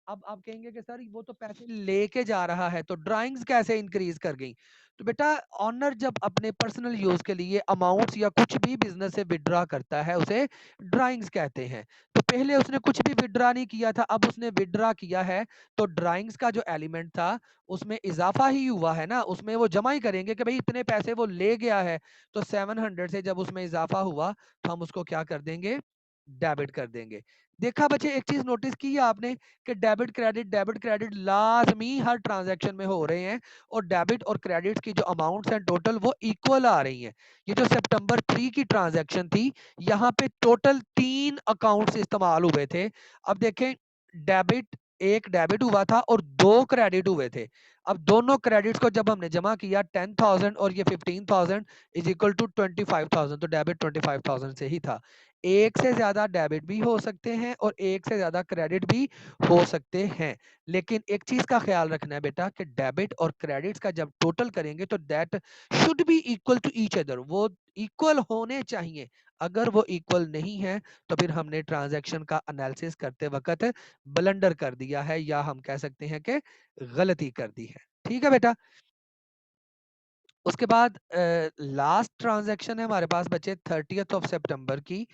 अब आप कहेंगे कि सर वो तो पैसे लेके जा रहा है तो ड्राइंग्स कैसे इंक्रीज कर गई? तो बेटा ऑनर जब अपने पर्सनल यूज के लिए अमाउंट्स या कुछ भी बिजनेस से विड्रॉ करता है उसे ड्राइंग्स कहते हैं। तो पहले उसने कुछ भी विड्रॉ नहीं किया था, अब उसने विड्रॉ किया है तो ड्राइंग्स का जो एलिमेंट था उसमें इजाफा ही हुआ है ना, उसमें वो जमा ही करेंगे कि भाई इतने पैसे वो ले गया है, तो 700 से जब उसमें इजाफा हुआ तो हम उसको क्या कर देंगे? डेबिट कर देंगे। देखा बच्चे, एक चीज नोटिस की है आपने कि डेबिट क्रेडिट लाजमी हर ट्रांजैक्शन में हो रहे हैं, और डेबिट और क्रेडिट की जो अमाउंट्स हैं टोटल वो इक्वल आ रही हैं। ये जो सितंबर 3 की ट्रांजैक्शन थी, यहाँ पे टोटल 3 अकाउंट्स इस्तेमाल हुए थे। अब देखें, डेबिट एक डेबिट हुआ था और 2 क्रेडिट हुए थे। अब दोनों क्रेडिट्स को जब हमने जमा किया 10,000 और ये 15,000 इज इक्वल टू 25,000, तो डेबिट 25,000 से ही था। एक से ज्यादा डेबिट भी हो सकते हैं और एक से ज्यादा क्रेडिट भी हो सकते हैं, लेकिन एक चीज का ख्याल रखना है बेटा कि डेबिट और क्रेडिट्स का जब टोटल करेंगे तो that should be equal to each other, वो इक्वल होने चाहिए। अगर वो इक्वल नहीं है तो फिर हमने ट्रांजैक्शन का एनालिसिस करते वक्त ब्लंडर कर दिया है, या हम कह सकते हैं कि गलती कर दी है। ठीक है बेटा। उसके बाद लास्ट ट्रांजैक्शन है हमारे पास बचे 30th ऑफ सितंबर की।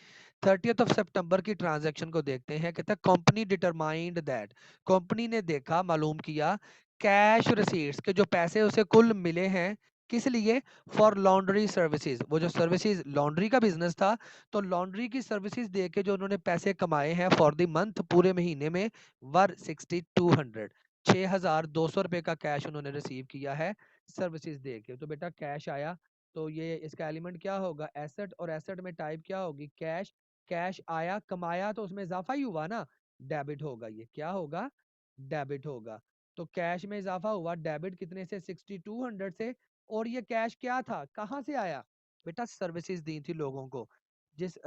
30th ऑफ सितंबर की ट्रांजैक्शन को देखते हैं। कहता है कंपनी डिटरमाइंड दैट, कंपनी ने देखा, मालूम किया कैश रिसीट्स के जो पैसे उसे कुल मिले हैं, किस लिए? For laundry services. वो जो सर्विसेज लॉन्ड्री का बिजनेस था, तो लॉन्ड्री की सर्विसेज दे के जो उन्होंने पैसे कमाए हैं फॉर द मंथ, पूरे महीने में, वर 6200, 6,200 रुपए का कैश उन्होंने रिसीव किया है सर्विसेज दे के। तो बेटा कैश आया, तो ये इसका एलिमेंट क्या होगा? एसेट, और एसेट में टाइप क्या होगी? कैश। कैश आया, कमाया, तो उसमें इजाफा ही हुआ ना, डेबिट होगा। ये क्या होगा? डेबिट होगा। तो कैश में इजाफा हुआ, डेबिट कितने से? 6200 से। और ये कैश क्या था, कहाँ से आया? बेटा सर्विसेज दी थी लोगों को, जिस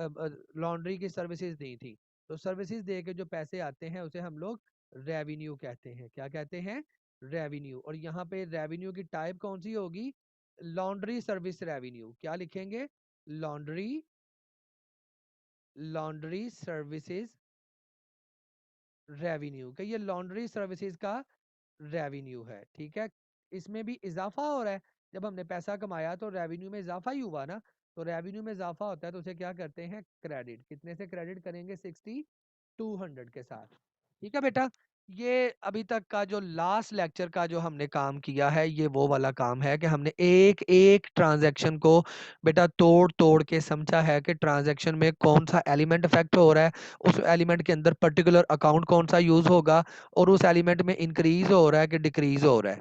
लॉन्ड्री की सर्विसेज दी थी, तो सर्विसेज दे के जो पैसे आते हैं उसे हम लोग रेवेन्यू कहते हैं। क्या कहते हैं? रेवेन्यू। और यहाँ पे रेवेन्यू की टाइप कौन सी होगी? Laundry service revenue. क्या लिखेंगे? लॉन्ड्री, लॉन्ड्री सर्विसेज रेवेन्यू, कि ये लॉन्ड्री सर्विसेज का रेवेन्यू है। ठीक है, इसमें भी इजाफा हो रहा है, जब हमने पैसा कमाया तो रेवेन्यू में इजाफा ही हुआ ना, तो रेवेन्यू में इजाफा होता है तो उसे क्या करते हैं? क्रेडिट। कितने से क्रेडिट करेंगे? 6200 के साथ। ठीक है बेटा। ये अभी तक का जो लास्ट लेक्चर का जो हमने काम किया है, ये वो वाला काम है कि हमने एक एक ट्रांजैक्शन को बेटा तोड़ तोड़ के समझा है कि ट्रांजैक्शन में कौन सा एलिमेंट इफेक्ट हो रहा है, उस एलिमेंट के अंदर पर्टिकुलर अकाउंट कौन सा यूज होगा, और उस एलिमेंट में इंक्रीज हो रहा है कि डिक्रीज हो रहा है,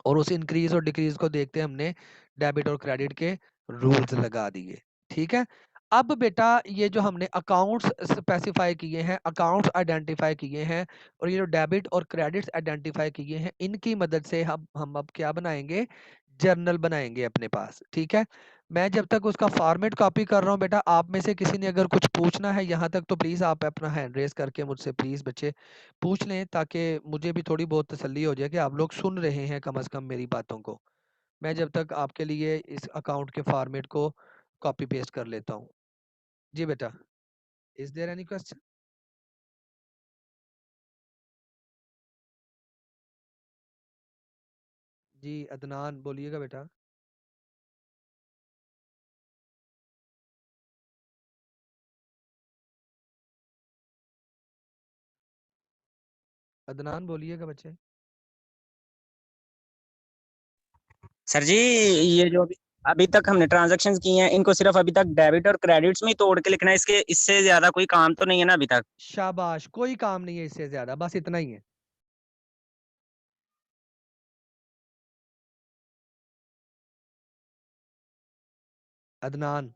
और उस इंक्रीज और डिक्रीज को देखते हमने डेबिट और क्रेडिट के रूल्स लगा दिए। ठीक है। अब बेटा ये जो हमने अकाउंट्स स्पेसिफाई किए हैं, अकाउंट्स आइडेंटिफाई किए हैं, और ये जो डेबिट और क्रेडिट्स आइडेंटिफाई किए हैं, इनकी मदद से हम अब क्या बनाएंगे? जर्नल बनाएंगे अपने पास। ठीक है। मैं जब तक उसका फॉर्मेट कॉपी कर रहा हूँ बेटा, आप में से किसी ने अगर कुछ पूछना है यहाँ तक, तो प्लीज़ आप अपना हैंड रेस करके मुझसे प्लीज़ बच्चे पूछ लें, ताकि मुझे भी थोड़ी बहुत तसल्ली हो जाए कि आप लोग सुन रहे हैं कम से कम मेरी बातों को। मैं जब तक आपके लिए इस अकाउंट के फॉर्मेट को कॉपी पेस्ट कर लेता हूँ। जी बेटा, इज देयर एनी क्वेश्चन? जी अदनान बोलिएगा बेटा। अदनान बोलिएगा बच्चे। सर जी, ये जो अभी अभी तक हमने ट्रांजैक्शंस की हैं, इनको सिर्फ अभी तक डेबिट और क्रेडिट्स में ही तोड़ के लिखना है, इसके इससे ज्यादा कोई काम तो नहीं है ना अभी तक? शाबाश, कोई काम नहीं है इससे ज्यादा, बस इतना ही है। अदनान।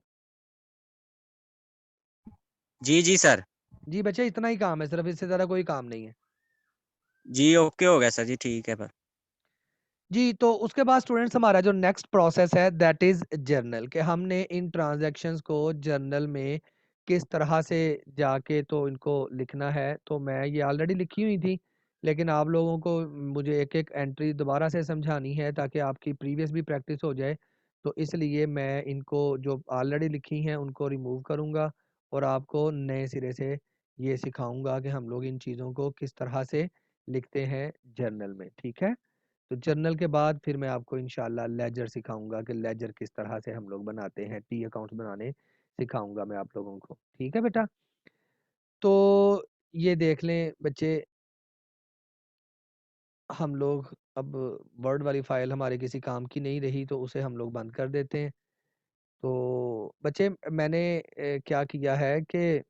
जी जी सर। जी बच्चे, इतना ही काम है सिर्फ, इससे ज्यादा कोई काम नहीं है। जी ओके हो गया सर जी, ठीक है पर। जी, तो उसके बाद स्टूडेंट्स हमारा जो नेक्स्ट प्रोसेस है दैट इज़ जर्नल, कि हमने इन ट्रांजैक्शंस को जर्नल में किस तरह से जाके तो इनको लिखना है। तो मैं ये ऑलरेडी लिखी हुई थी, लेकिन आप लोगों को मुझे एक-एक एंट्री दोबारा से समझानी है ताकि आपकी प्रीवियस भी प्रैक्टिस हो जाए। तो इसलिए मैं इनको जो ऑलरेडी लिखी हैं उनको रिमूव करूँगा और आपको नए सिरे से ये सिखाऊँगा कि हम लोग इन चीज़ों को किस तरह से लिखते हैं जर्नल में, ठीक है? तो जर्नल के बाद फिर मैं आपको इंशाल्लाह लेजर सिखाऊँगा कि लेजर किस तरह से हम लोग बनाते हैं, टी अकाउंट्स बनाने सिखाऊँगा मैं आप लोगों को, ठीक है बेटा? तो ये देख लें बच्चे, हम लोग अब वर्ड वाली फ़ाइल हमारे किसी काम की नहीं रही तो उसे हम लोग बंद कर देते हैं। तो बच्चे मैंने क्या किया है कि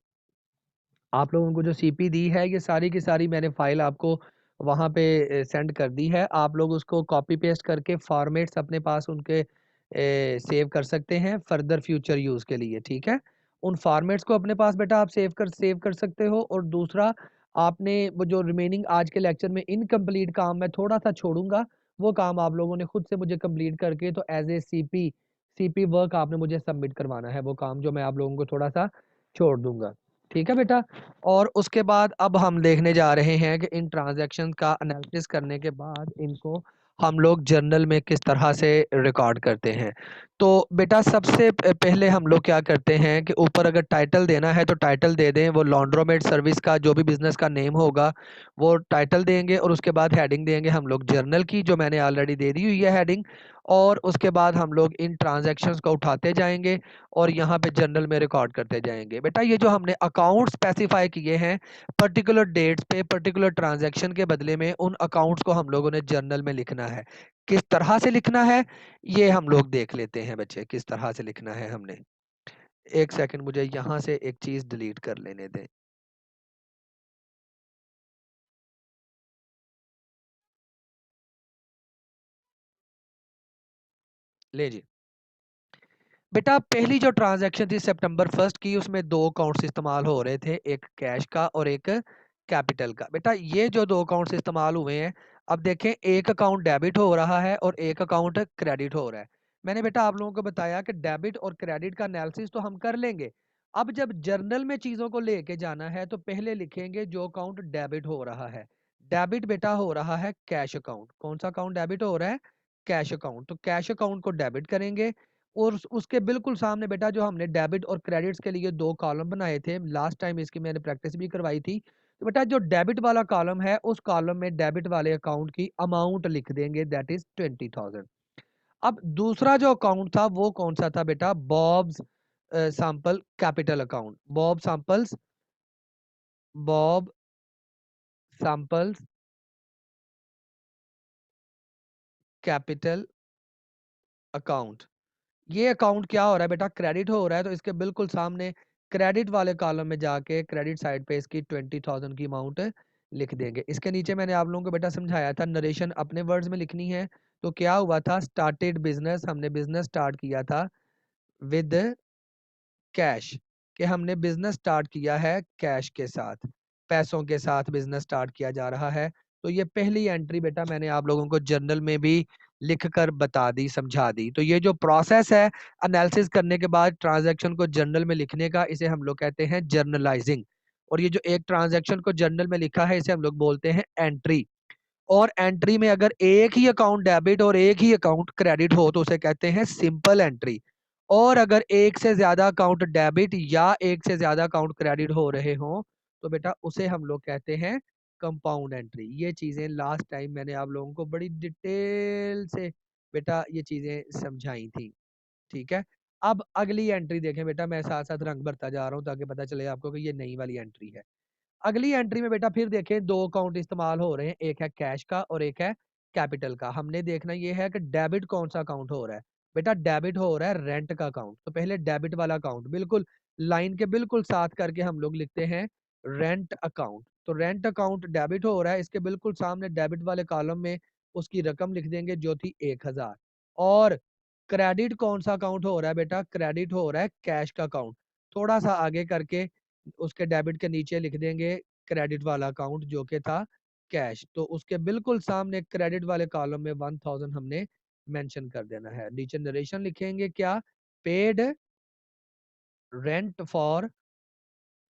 आप लोगों को जो सीपी दी है ये सारी की सारी मैंने फ़ाइल आपको वहाँ पे सेंड कर दी है। आप लोग उसको कॉपी पेस्ट करके फ़ॉर्मेट्स अपने पास उनके सेव कर सकते हैं फ़र्दर फ्यूचर यूज़ के लिए, ठीक है? उन फ़ॉर्मेट्स को अपने पास बेटा आप सेव कर सकते हो और दूसरा आपने वो जो रिमेनिंग आज के लेक्चर में इनकम्प्लीट काम मैं थोड़ा-सा छोड़ूँगा, वो काम आप लोगों ने खुद से मुझे कंप्लीट करके तो एज़ ए सीपी वर्क आपने मुझे सबमिट करवाना है, वो काम जो मैं आप लोगों को थोड़ा-सा छोड़ दूँगा। ठीक है बेटा? और उसके बाद अब हम देखने जा रहे हैं कि इन ट्रांज़ैक्शन का एनालिसिस करने के बाद इनको हम लोग जर्नल में किस तरह से रिकॉर्ड करते हैं। तो बेटा सबसे पहले हम लोग क्या करते हैं कि ऊपर अगर टाइटल देना है तो टाइटल दे दें, वो लॉन्ड्रोमेट सर्विस का जो भी बिज़नेस का नेम होगा, वो टाइटल देंगे और उसके बाद हेडिंग देंगे हम लोग जर्नल की, जो मैंने ऑलरेडी दे दी हुई है हेडिंग। और उसके बाद हम लोग इन ट्रांज़ैक्शंस को उठाते जाएँगे और यहाँ पे जर्नल में रिकॉर्ड करते जाएँगे। बेटा ये जो हमने अकाउंट स्पेसिफ़ाई किए हैं पर्टिकुलर डेट्स पे पर्टिकुलर ट्रांज़ैक्शन के बदले में उन अकाउंट्स को हम लोगों ने जर्नल में लिखना है। किस तरह से लिखना है, ये हम लोग देख लेते हैं बच्चे, किस तरह से लिखना है हमने। 1 सेकंड मुझे यहाँ से एक चीज़ डिलीट कर लेने दें। ले जी। बेटा पहली जो ट्रांज़ैक्शन थी सितंबर 1 की उसमें 2 अकाउंट्स इस्तेमाल हो रहे थे, एक कैश का और एक कैपिटल का। बेटा ये जो 2 अकाउंट्स इस्तेमाल हुए हैं, अब देखें एक अकाउंट डेबिट हो रहा है और एक अकाउंट क्रेडिट हो रहा है। मैंने बेटा आप लोगों को बताया कि डेबिट और क्रेडिट का एनालिसिस तो हम कर लेंगे। अब जब जर्नल में चीज़ों को लेके जाना है तो पहले लिखेंगे जो अकाउंट डेबिट हो रहा है। डेबिट बेटा हो रहा है कैश अकाउंट। कौन-सा अकाउंट डेबिट हो रहा है? Cash account. तो कैश अकाउंट को डेबिट करेंगे और उसके बिल्कुल सामने बेटा जो हमने डेबिट और क्रेडिट्स के लिए 2 कॉलम बनाए थे, लास्ट टाइम इसकी मैंने प्रैक्टिस भी करवाई थी। तो बेटा जो डेबिट वाला कॉलम है, उस कॉलम में डेबिट वाले अकाउंट की अमाउंट लिख देंगे दैट इज़ 20,000। अब दूसरा जो अकाउंट था वो कौन-सा था बेटा? Bobs sample capital account. Bob samples capital account. ये अकाउंट क्या हो रहा है बेटा? क्रेडिट हो रहा है तो इसके बिल्कुल सामने क्रेडिट वाले कॉलम में जाके क्रेडिट साइड पे इसकी 20,000 की अमाउंट लिख देंगे। इसके नीचे मैंने आप लोगों को बेटा समझाया था नरेशन अपने वर्ड्स में लिखनी है। तो क्या हुआ था? स्टार्टेड बिज़नेस, हमने बिज़नेस स्टार्ट किया था विद कैश, कि हमने बिज़नेस स्टार्ट किया है कैश के साथ, पैसों के साथ बिज़नेस स्टार्ट किया जा रहा है। तो ये पहली एंट्री बेटा मैंने आप लोगों को जर्नल में भी लिख कर बता दी, समझा दी। तो ये जो प्रोसेस है एनालिसिस करने के बाद ट्रांज़ैक्शन को जर्नल में लिखने का, इसे हम लोग कहते हैं जर्नलाइज़िंग। और ये जो एक ट्रांज़ैक्शन को जर्नल में लिखा है, इसे हम लोग बोलते हैं एंट्री। और एंट्री में अगर एक ही अकाउंट डेबिट और एक ही अकाउंट क्रेडिट हो तो उसे कहते हैं सिंपल एंट्री। और अगर एक से ज़्यादा अकाउंट डेबिट या एक से ज़्यादा अकाउंट क्रेडिट हो रहे हों, तो बेटा उसे हम लोग कहते हैं कंपाउंड एंट्री। ये चीज़ें लास्ट टाइम मैंने आप लोगों को बड़ी डिटेल से बेटा ये चीज़ें समझाई थी, ठीक है? अब अगली एंट्री देखें बेटा, मैं साथ-साथ रंग भरता जा रहा हूँ ताकि पता चले आपको कि ये नई वाली एंट्री है। अगली एंट्री में बेटा फिर देखें 2 अकाउंट इस्तेमाल हो रहे हैं, एक है कैश का और एक है कैपिटल का। हमने देखना ये है कि डेबिट कौन-सा अकाउंट हो रहा है। बेटा डेबिट हो रहा है रेंट का अकाउंट, तो पहले डेबिट वाला अकाउंट बिल्कुल लाइन के बिल्कुल साथ करके हम लोग लिखते हैं रेंट अकाउंट। तो रेंट अकाउंट डेबिट हो रहा है, इसके बिल्कुल सामने डेबिट वाले कॉलम में उसकी रकम लिख देंगे जो थी 1000। और क्रेडिट कौन-सा अकाउंट हो रहा है बेटा? क्रेडिट हो रहा है कैश का अकाउंट। थोड़ा-सा आगे करके उसके डेबिट के नीचे लिख देंगे क्रेडिट वाला अकाउंट जो कि था कैश। तो उसके बिल्कुल सामने क्रेडिट वाले कॉलम में 1000 हमने मेंशन कर देना है। नीचे नरेशन लिखेंगे क्या? Paid rent for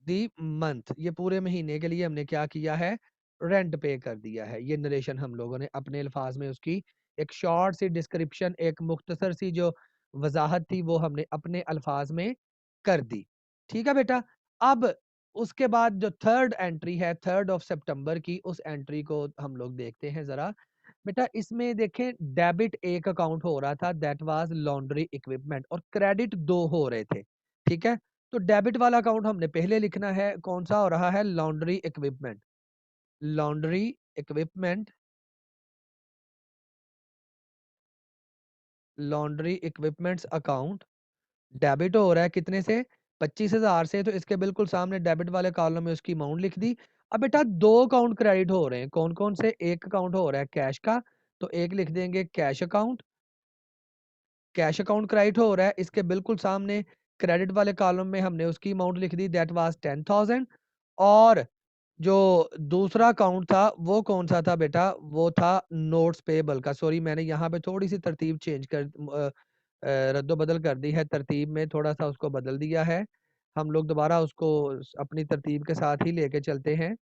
the month. ये पूरे महीने के लिए हमने क्या किया है? रेंट पे कर दिया है। ये नरेशन हम लोगों ने अपने अल्फाज में उसकी एक शॉर्ट सी डिस्क्रिप्शन, एक मुख्तसर सी जो वज़ाहत थी वो हमने अपने अल्फाज में कर दी। ठीक है बेटा? अब उसके बाद जो थर्ड एंट्री है 3rd ऑफ सितंबर की, उस एंट्री को हम लोग देखते हैं ज़रा। बेटा इसमें देखें डेबिट एक अकाउंट हो रहा था, दैट वाज लॉन्ड्री इक्विपमेंट, और क्रेडिट दो हो रहे थे, ठीक है। तो डेबिट वाला अकाउंट हमने पहले लिखना है, कौन सा हो रहा है, laundry equipment. Laundry equipment, laundry equipments account debit हो रहा है कितने से, 25,000 से, तो इसके बिल्कुल सामने डेबिट वाले कॉलम में उसकी अमाउंट लिख दी। अब बेटा दो अकाउंट क्रेडिट हो रहे हैं, कौन कौन से, एक अकाउंट हो रहा है कैश का, तो एक लिख देंगे cash account, cash account credit हो रहा है, इसके बिल्कुल सामने क्रेडिट वाले कॉलम में हमने उसकी अमाउंट लिख दी, दैट वाज 10,000। और जो दूसरा अकाउंट था वो कौन सा था बेटा, वो था नोट्स पेबल का। सॉरी मैंने यहाँ पे थोड़ी सी तरतीब चेंज कर रद्दो-बदल कर दी है, तरतीब में थोड़ा-सा उसको बदल दिया है। हम लोग दोबारा उसको अपनी तरतीब के साथ ही लेके चलते हैं।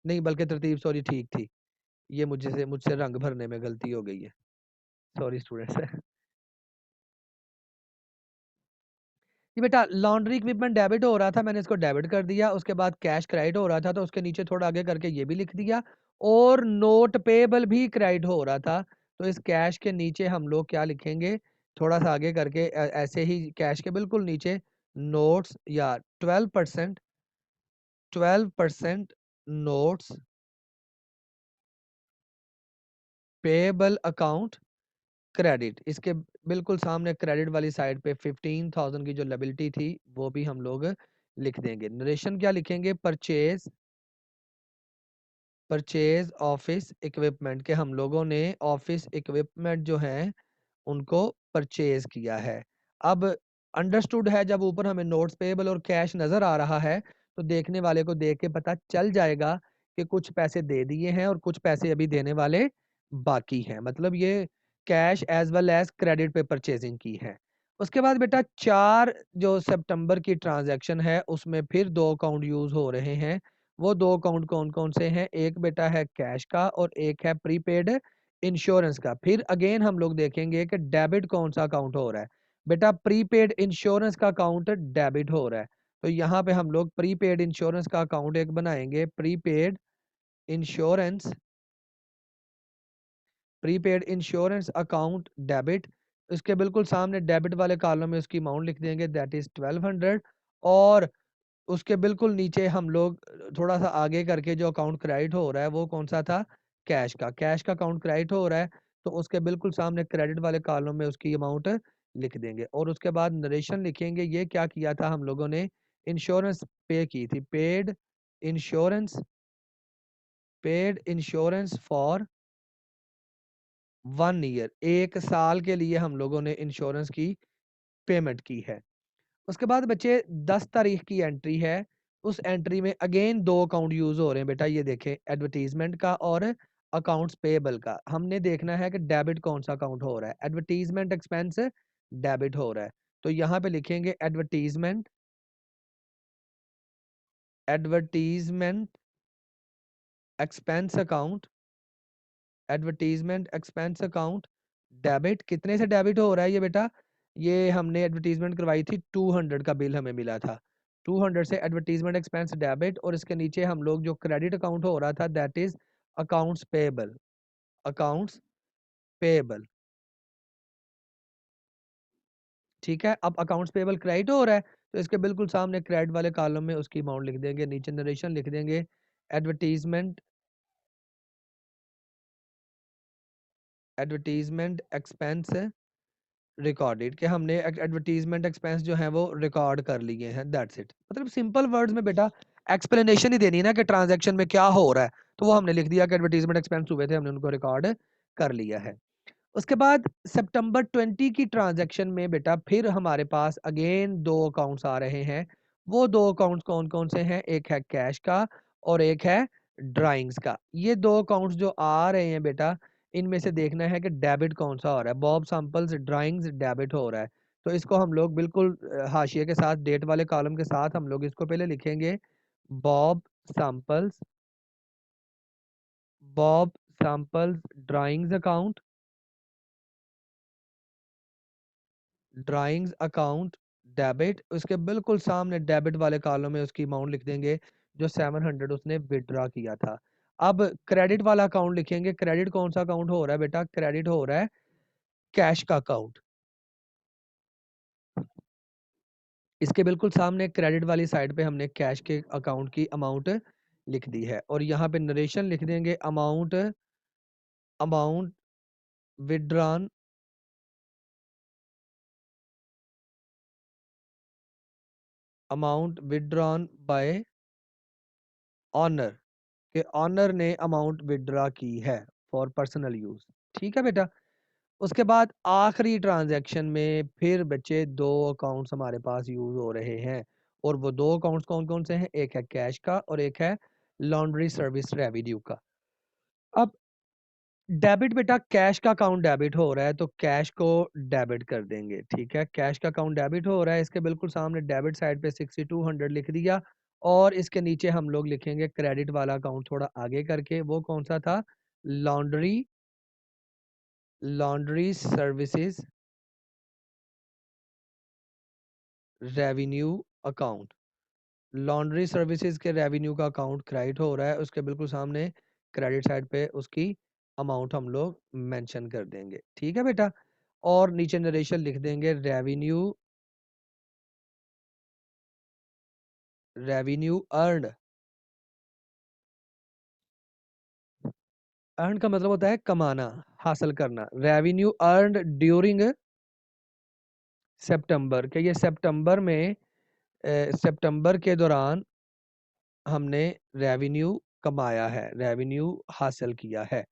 नहीं बल्कि तरतीब सॉरी ठीक थी। ये मुझसे रंग भरने में गलती हो गई है। Sorry students. जी बेटा लॉन्ड्री इक्विपमेंट डेबिट हो रहा था, मैंने इसको डेबिट कर दिया। उसके बाद कैश क्रेडिट हो रहा था, तो उसके नीचे थोड़ा आगे करके ये भी लिख दिया। और नोट पेबल भी क्रेडिट हो रहा था, तो इस कैश के नीचे हम लोग क्या लिखेंगे, थोड़ा सा आगे करके ऐसे ही कैश के बिल्कुल नीचे नोट्स या 12% नोट्स पेबल अकाउंट क्रेडिट। इसके बिल्कुल सामने क्रेडिट वाली साइड पे 15,000 की जो लायबिलिटी थी वो भी हम लोग लिख देंगे। नरेशन क्या लिखेंगे, परचेज, परचेज ऑफिस इक्विपमेंट, के हम लोगों ने ऑफिस इक्विपमेंट जो है उनको परचेज किया है। अब अंडरस्टूड है, जब ऊपर हमें नोट्स पेबल और कैश नज़र आ रहा है तो देखने वाले को देख के पता चल जाएगा कि कुछ पैसे दे दिए हैं और कुछ पैसे अभी देने वाले बाकी हैं। मतलब ये cash as well as credit पे परचेजिंग की है। उसके बाद बेटा 4 जो सितंबर की ट्रांजैक्शन है उसमें फिर 2 अकाउंट यूज़ हो रहे हैं। वो 2 अकाउंट कौन-कौन से हैं? एक बेटा है कैश का और एक है प्रीपेड इंश्योरेंस का। फिर अगेन हम लोग देखेंगे कि डेबिट कौन-सा अकाउंट हो रहा है। बेटा प्रीपेड इंश्योरेंस का अकाउंट डेबिट हो रहा है। तो यहाँ पे हम लोग प्रीपेड इंश्योरेंस का अकाउंट एक बनाएँगे, prepaid insurance, prepaid insurance account debit. इसके बिल्कुल सामने डेबिट वाले कॉलम में उसकी अमाउंट लिख देंगे, दैट इज़ 1200। और उसके बिल्कुल नीचे हम लोग थोड़ा-सा आगे करके जो अकाउंट क्रेडिट हो रहा है वो कौन-सा था? कैश का। कैश का अकाउंट क्रेडिट हो रहा है, तो उसके बिल्कुल सामने क्रेडिट वाले कॉलम में उसकी अमाउंट लिख देंगे। और उसके बाद नरेशन लिखेंगे, ये क्या किया था हम लोगों ने? इंश्योरेंस पे की थी, insurance paid insurance for 1 year, 1 साल के लिए हम लोगों ने इंश्योरेंस की पेमेंट की है। उसके बाद बच्चे 10 तारीख की एंट्री है। उस एंट्री में अगेन 2 अकाउंट यूज़ हो रहे हैं बेटा, ये देखें एडवर्टाइज़मेंट का और अकाउंट्स पेएबल का। हमने देखना है कि डेबिट कौन-सा अकाउंट हो रहा है। एडवर्टाइज़मेंट एक्सपेंस डेबिट हो रहा है। तो यहाँ पे लिखेंगे advertisement expense account, advertisement expense account debit. कितने से डेबिट हो रहा है ये बेटा? ये हमने एडवर्टाइज़मेंट करवाई थी, 200 का बिल हमें मिला था। 200 से एडवर्टाइज़मेंट एक्सपेंस डेबिट, और इसके नीचे हम लोग जो क्रेडिट अकाउंट हो रहा था that is accounts payable, accounts payable. ठीक है? अब अकाउंट्स पेएबल क्रेडिट हो रहा है, तो इसके बिल्कुल सामने क्रेडिट वाले कॉलम में उसकी अमाउंट लिख देंगे, नीचे नरेशन लिख देंगे, एडवर्टाइज़मेंट एडवर्टाइज़मेंट एक्सपेंस रिकॉर्डेड, कि हमने एडवर्टाइजमेंट एक्सपेंस जो है वो रिकॉर्ड कर लिए हैं, दैट्स इट। मतलब सिंपल वर्ड्स में बेटा एक्सप्लेनेशन ही देनी है ना कि ट्रांजैक्शन में क्या हो रहा है, तो वो हमने लिख दिया कि एडवर्टाइजमेंट एक्सपेंस हुए थे, हमने उनको रिकॉर्ड कर लिया है। उसके बाद सितंबर 20 की ट्रांजैक्शन में बेटा फिर हमारे पास अगेन 2 अकाउंट्स आ रहे हैं। वो 2 अकाउंट्स कौन-कौन से हैं? एक है कैश का और एक है ड्राइंग्स का। ये 2 अकाउंट्स जो आ रहे हैं बेटा, इनमें से देखना है कि डेबिट कौन-सा हो रहा है। बॉब सैंपल्स ड्राइंग्स डेबिट हो रहा है। तो इसको हम लोग बिल्कुल हाशिए के साथ, डेट वाले कॉलम के साथ हम लोग इसको पहले लिखेंगे, Bob samples, Bob samples drawings account, drawings account debit, उसके बिल्कुल सामने डेबिट वाले कॉलम में उसकी अमाउंट लिख देंगे जो 700 उसने विथड्रॉ किया था। अब क्रेडिट वाला अकाउंट लिखेंगे। क्रेडिट कौन सा अकाउंट हो रहा है बेटा? क्रेडिट हो रहा है कैश का अकाउंट। इसके बिल्कुल सामने क्रेडिट वाली साइड पे हमने कैश के अकाउंट की अमाउंट लिख दी है और यहाँ पे नरेशन लिख देंगे amount amount withdrawn amount withdrawn bye honour के ऑनर ने अमाउंट विड्रॉ की है फॉर पर्सनल यूज। ठीक है बेटा। उसके बाद आखिरी ट्रांजैक्शन में फिर बच्चे दो अकाउंट्स हमारे पास यूज हो रहे हैं और वो दो अकाउंट्स कौन कौन से हैं? एक है कैश का और एक है लॉन्ड्री सर्विस रेवेन्यू का। अब डेबिट बेटा, कैश का अकाउंट डेबिट हो रहा है तो कैश को डेबिट कर देंगे। ठीक है, कैश का अकाउंट डेबिट हो रहा है, इसके बिल्कुल सामने डेबिट साइड पे 6200 लिख दिया और इसके नीचे हम लोग लिखेंगे क्रेडिट वाला अकाउंट थोड़ा आगे करके, वो कौन सा था? Laundry laundry services revenue account. Laundry services के रेवेन्यू का अकाउंट क्रेडिट हो रहा है, उसके बिल्कुल सामने क्रेडिट साइड पे उसकी अमाउंट हम लोग मेंशन कर देंगे। ठीक है बेटा। और नीचे नरेशन लिख देंगे रेवेन्यू अर्न। अर्न का मतलब होता है कमाना, हासिल करना। रेवेन्यू अर्नड ड्यूरिंग सितंबर के, ये सितंबर में सितंबर के दौरान हमने रेवेन्यू कमाया है, रेवेन्यू हासिल किया है।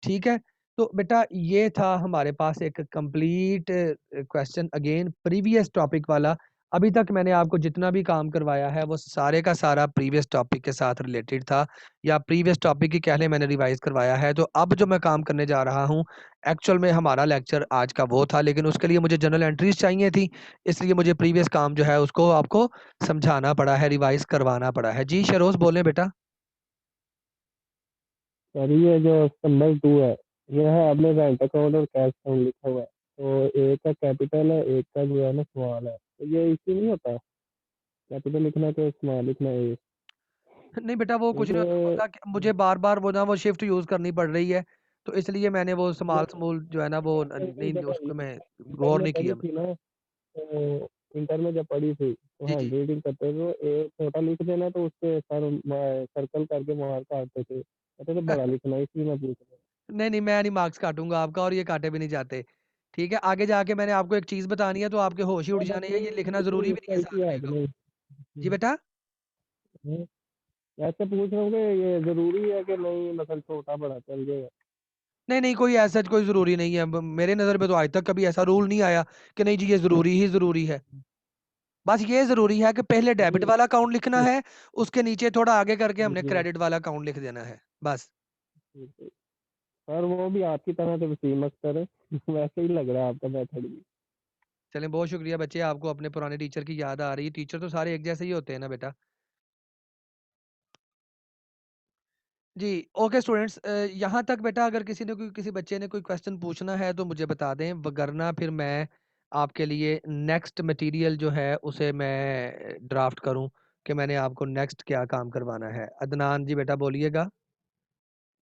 ठीक है। तो बेटा ये था हमारे पास एक complete question, again previous topic वाला। अभी तक मैंने आपको जितना भी काम करवाया है वो सारे का सारा प्रीवियस टॉपिक के साथ रिलेटेड था या प्रीवियस टॉपिक ही कह लें, मैंने रिवाइज करवाया है। तो अब जो मैं काम करने जा रहा हूँ, एक्चुअल में हमारा लेक्चर आज का वो था, लेकिन उसके लिए मुझे जनरल एंट्रीज चाहिए थी, इसलिए मुझे प्रीवियस काम जो है उसको आपको समझाना पड़ा है, रिवाइज करवाना पड़ा है। जी शरोज बोलें बेटा। सर ये जो नंबर 2 है, ये है आपने बैंक अकाउंट और कैश अकाउंट लिखा हुआ है, तो एक का कैपिटल है, एक का जो है ना स्मॉल है, तो ये इसी नहीं होता? कैपिटल लिखना है तो स्मॉल लिखना है, नहीं बेटा, वो कुछ ना क्योंकि होता कि मुझे बार बार वो ना वो शिफ्ट यूज करनी पड़ रही है, तो इसलिए मैंने वो स्मॉल स्मूल जो है ना वो नहीं, जब उसको मैं इंटर गौर में नहीं पढ़ी किया। थी ना, तो इंटर में जब पढ़ी थी तो जी हैंड जी राइटिंग करते थे, तो एक छोटा लिख देना तो उसके सर सर्कल करके मार काटते थे, कहते थे बड़ा लिखना है, इसलिए मैं पूछ रहा नहीं नहीं, मैं नहीं मार्क्स काटूंगा आपका, और ये काटे भी नहीं जाते। ठीक है, आगे जाके मैंने आपको एक चीज बतानी है तो आपके होश ही उड़ हूँ। जाने हैं, बस ये लिखना बिल्कुल जरूरी भी नहीं इसका है इसी साथ में याद अकाउंट। नहीं। जी बेटा। हम्म, ऐसे पूछ रहा हूँ कि ये जरूरी है कि नहीं, मतलब छोटा बड़ा चल जाएगा? नहीं नहीं, कोई ऐसा कोई जरूरी नहीं है, मेरे नजर में तो आज तक कभी ऐसा रूल नहीं आया कि नहीं जी ये जरूरी ही जरूरी है। बस ये जरूरी है कि पहले डेबिट नहीं, वाला अकाउंट लिखना है, उसके नीचे थोड़ा आगे करके हमने जी, क्रेडिट वाला अकाउंट लिख देना है, बस। जी। और वो भी आपकी तरह से वसीम मत करे वैसे ही लग रहा है आपका मेथड भी। चलें, बहुत शुक्रिया बच्चे, आपको अपने पुराने टीचर की याद आ रही है। टीचर तो सारे एक जैसे ही होते हैं ना बेटा। जी। ओके स्टूडेंट्स, यहाँ तक बेटा अगर किसी बच्चे ने कोई क्वेश्चन पूछना है तो मुझे बता दें, वगरना फिर मैं आपके लिए नेक्स्ट मटेरियल जो है उसे मैं ड्राफ्ट करूं कि मैंने आपको नेक्स्ट क्या काम करवाना है। अदनान जी बेटा बोलिएगा।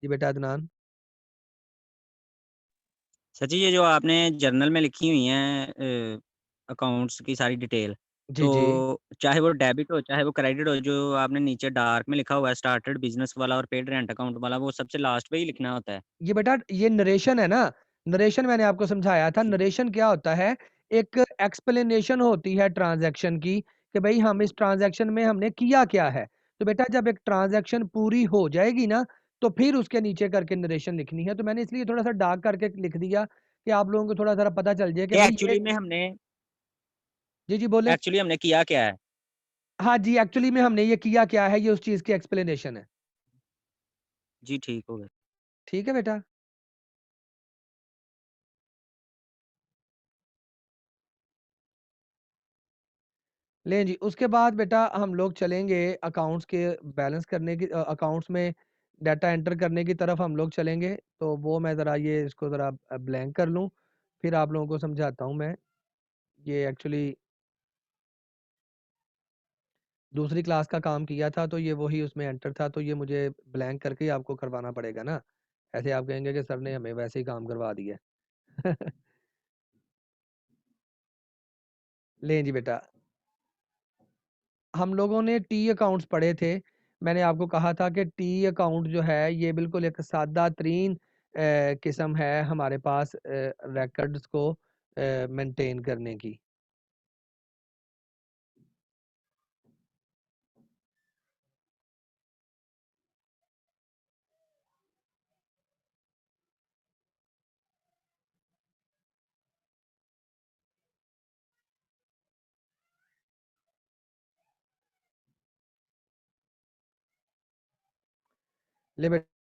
जी बेटा अदनान। सर जी ये जो आपने जर्नल में लिखी हुई हैं अकाउंट्स की सारी डिटेल, जी जी। तो चाहे वो डेबिट हो चाहे वो क्रेडिट हो, जो आपने नीचे डार्क में लिखा हुआ है स्टार्टेड बिजनेस वाला और पेड रेंट अकाउंट वाला, वो सबसे लास्ट पे ही लिखना होता है? ये बेटा ये नरेशन है ना, नरेशन मैंने आपको समझाया था। नरेशन क्या होता है? एक एक्सप्लेनेशन होती है ट्रांजैक्शन की कि भाई हम इस ट्रांजैक्शन में हमने किया क्या है। तो बेटा जब एक ट्रांजैक्शन पूरी हो जाएगी ना, तो फिर उसके नीचे करके नरेशन लिखनी है। तो मैंने इसलिए थोड़ा सा डार्क करके लिख दिया कि आप लोगों को थोड़ा सा पता चल जाए कि कि भाई ये। जी जी बोले। एक्चुअली हमने किया क्या है? हाँ जी, एक्चुअली में हमने ये किया क्या है, ये उस चीज की एक्सप्लेनेशन है। जी ठीक हो गया। ठीक है बेटा। लें जी, उसके बाद बेटा हम लोग चलेंगे अकाउंट्स के बैलेंस करने की, अकाउंट्स में डाटा एंटर करने की तरफ हम लोग चलेंगे। तो वो मैं ज़रा ये इसको ज़रा ब्लैंक कर लूँ, फिर आप लोगों को समझाता हूँ मैं। ये एक्चुअली दूसरी क्लास का काम किया था तो ये वही उसमें एंटर था, तो ये मुझे ब्लैंक करके ही आपको करवाना पड़ेगा ना। ऐसे आप कहेंगे कि सर ने हमें वैसे ही काम करवा दिया। लें जी बेटा, हम लोगों ने टी अकाउंट्स पढ़े थे। मैंने आपको कहा था कि टी अकाउंट जो है ये बिल्कुल एक सादा तरीन किस्म है हमारे पास रिकॉर्ड्स को मेंटेन करने की। ले बेटा